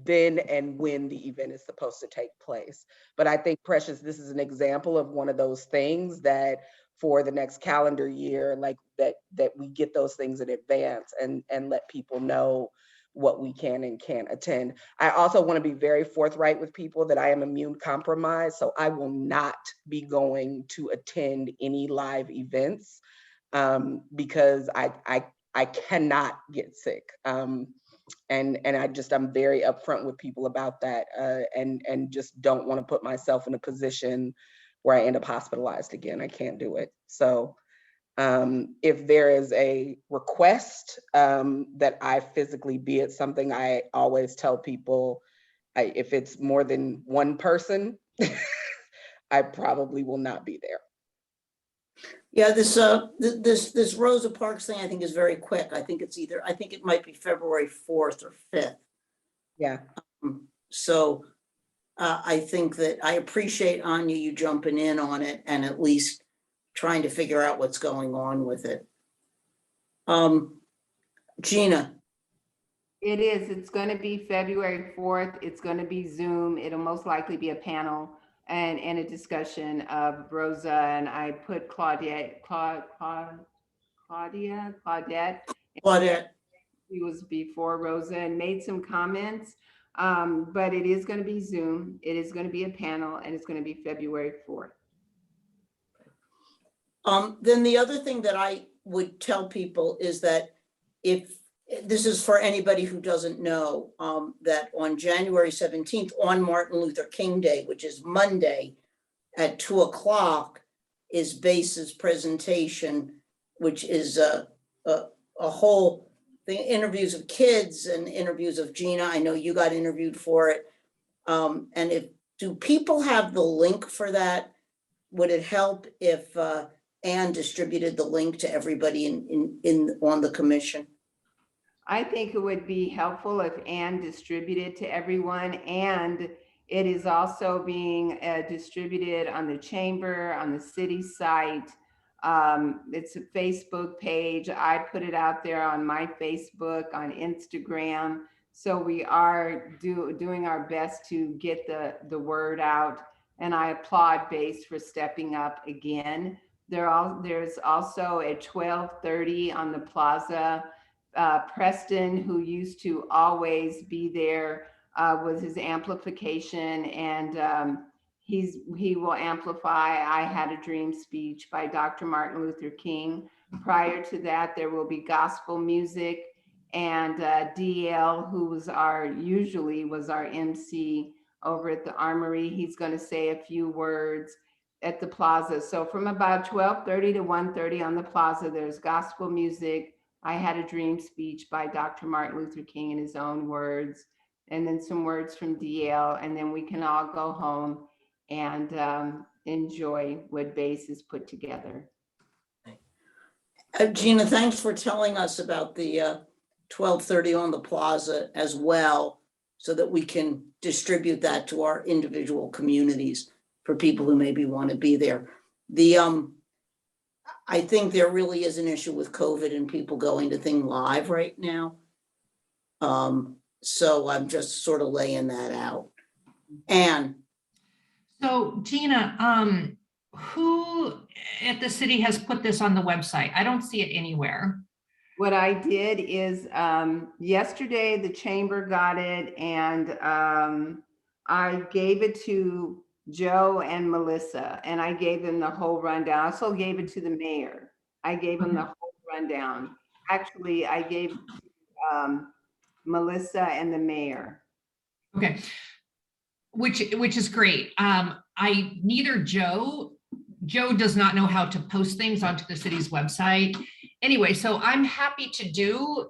then and when the event is supposed to take place. But I think, Precious, this is an example of one of those things that for the next calendar year, like that we get those things in advance and let people know what we can and can't attend. I also want to be very forthright with people that I am immune compromised, so I will not be going to attend any live events because I cannot get sick. And I'm very upfront with people about that, and just don't want to put myself in a position where I end up hospitalized again. I can't do it. So if there is a request that I physically be at something, I always tell people, if it's more than one person, I probably will not be there. Yeah, this Rosa Parks thing I think is very quick. I think it might be February 4th or 5th. Yeah. So I think that I appreciate, Anya, you jumping in on it and at least trying to figure out what's going on with it. Gina. It is. It's going to be February 4th. It's going to be Zoom. It'll most likely be a panel and a discussion of Rosa, and I put Claudette. He was before Rosa and made some comments, but it is going to be Zoom. It is going to be a panel, and it's going to be February 4th. Then the other thing that I would tell people is that if this is for anybody who doesn't know, that on January 17th, on Martin Luther King Day, which is Monday at 2:00, is Base's presentation, which is a whole thing, interviews of kids and interviews of Gina. I know you got interviewed for it. And do people have the link for that? Would it help if Anne distributed the link to everybody on the commission? I think it would be helpful if Anne distributed to everyone, and it is also being distributed on the chamber, on the city site. It's a Facebook page. I put it out there on my Facebook, on Instagram. So we are doing our best to get the word out. And I applaud Base for stepping up again. There's also at 12:30 on the plaza, Preston, who used to always be there, was his amplification, and he will amplify I Had a Dream speech by Dr. Martin Luther King. Prior to that, there will be gospel music, and DL, who was usually was our MC over at the Armory. He's going to say a few words at the plaza. So from about 12:30 to 1:30 on the plaza, there's gospel music, I Had a Dream speech by Dr. Martin Luther King in his own words, and then some words from DL, and then we can all go home and enjoy what Base has put together. Gina, thanks for telling us about the 12:30 on the plaza as well, so that we can distribute that to our individual communities for people who maybe want to be there. I think there really is an issue with COVID and people going to things live right now. So I'm just sort of laying that out. Anne. So Gina, who at the city has put this on the website? I don't see it anywhere. What I did is yesterday the chamber got it, and I gave it to Joe and Melissa, and I gave them the whole rundown. I also gave it to the mayor. I gave him the whole rundown. Actually, I gave Melissa and the mayor. Okay, which is great. Neither Joe does not know how to post things onto the city's website. Anyway, so I'm happy to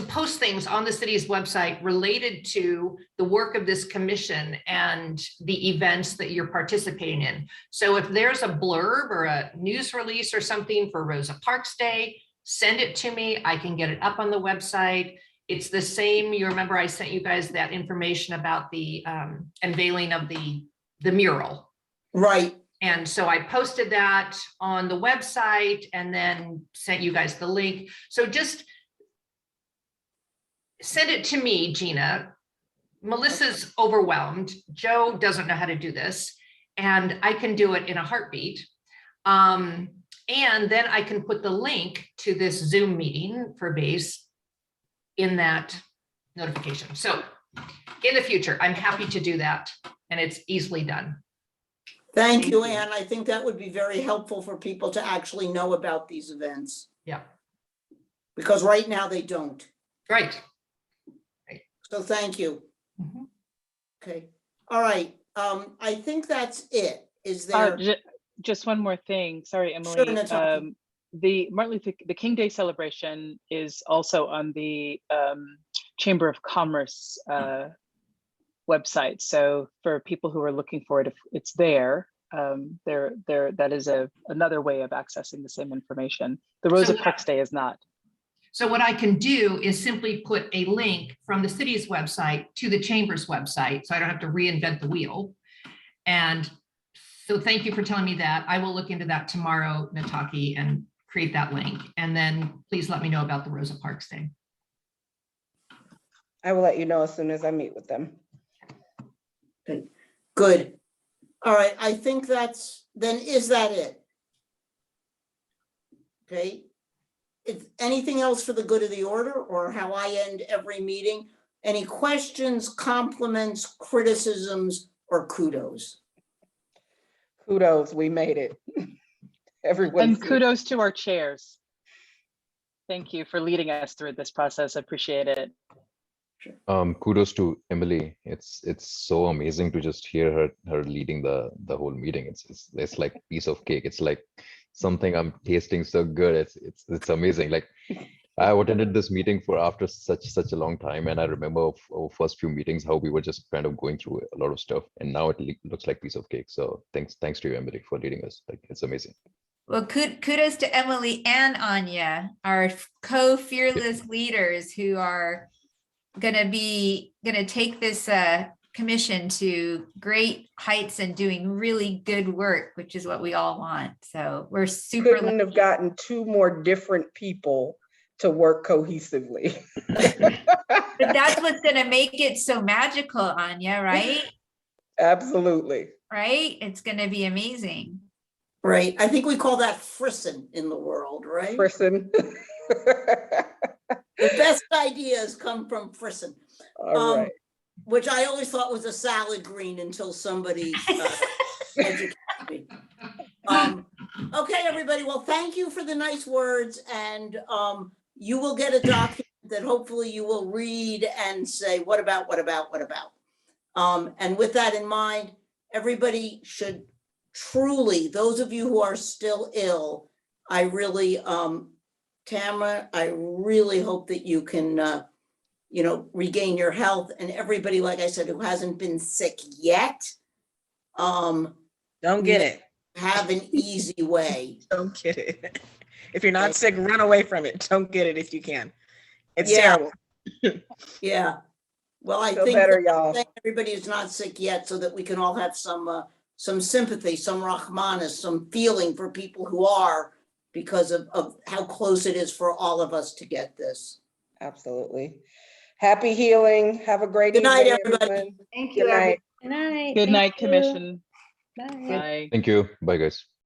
post things on the city's website related to the work of this commission and the events that you're participating in. So if there's a blurb or a news release or something for Rosa Parks Day, send it to me. I can get it up on the website. It's the same. You remember I sent you guys that information about the unveiling of the mural. Right. And so I posted that on the website and then sent you guys the link. So just send it to me, Gina. Melissa's overwhelmed. Joe doesn't know how to do this, and I can do it in a heartbeat. And then I can put the link to this Zoom meeting for Base in that notification. So in the future, I'm happy to do that, and it's easily done. Thank you, Anne. I think that would be very helpful for people to actually know about these events. Yeah. Because right now they don't. Right. So thank you. Mm-hmm. Okay. All right. I think that's it. Is there? Just one more thing. Sorry, Emily. Sure, Natasha. The the King Day celebration is also on the Chamber of Commerce website. So for people who are looking for it, if it's there, that is another way of accessing the same information. The Rosa Parks Day is not. So what I can do is simply put a link from the city's website to the chamber's website, so I don't have to reinvent the wheel. And so thank you for telling me that. I will look into that tomorrow, Nataki, and create that link. And then please let me know about the Rosa Parks Day. I will let you know as soon as I meet with them. Okay. Good. All right. I think then is that it? Okay. Is anything else for the good of the order, or how I end every meeting? Any questions, compliments, criticisms, or kudos? Kudos, we made it. Everyone. And kudos to our chairs. Thank you for leading us through this process. I appreciate it. Kudos to Emily. It's so amazing to just hear her leading the whole meeting. It's like piece of cake. It's like something I'm tasting so good. It's amazing. Like I've attended this meeting after such a long time, and I remember our first few meetings how we were just kind of going through a lot of stuff, and now it looks like piece of cake. So thanks to you, Emily, for leading us. Like it's amazing. Well, kudos to Emily and Anya, our co-fearless leaders who are gonna take this commission to great heights and doing really good work, which is what we all want. So we're super Couldn't have gotten two more different people to work cohesively. but that's what's gonna make it so magical, Anya, right? Absolutely. Right? It's gonna be amazing. Right. I think we call that frisson in the world, right? Person. The best ideas come from frisson. All right. Which I always thought was a salad green until somebody educated me. Okay, everybody. Well, thank you for the nice words, and you will get a document that hopefully you will read and say, what about? And with that in mind, everybody should truly, those of you who are still ill, I really, Tamara, I really hope that you can, regain your health, and everybody, like I said, who hasn't been sick yet, Don't get it. have an easy way. Don't get it. If you're not sick, run away from it. Don't get it if you can. It's Yeah. terrible. Yeah. Well, I Feel think better, that y'all. everybody is not sick yet, so that we can all have some sympathy, some rahmanas, some feeling for people who are, because of how close it is for all of us to get this. Absolutely. Happy healing. Have a great Good night, evening, everybody. everyone. Thank Good you, night. everyone. Good night. Good Thank night, you. Commission. Bye. Bye. Thank you. Bye, guys.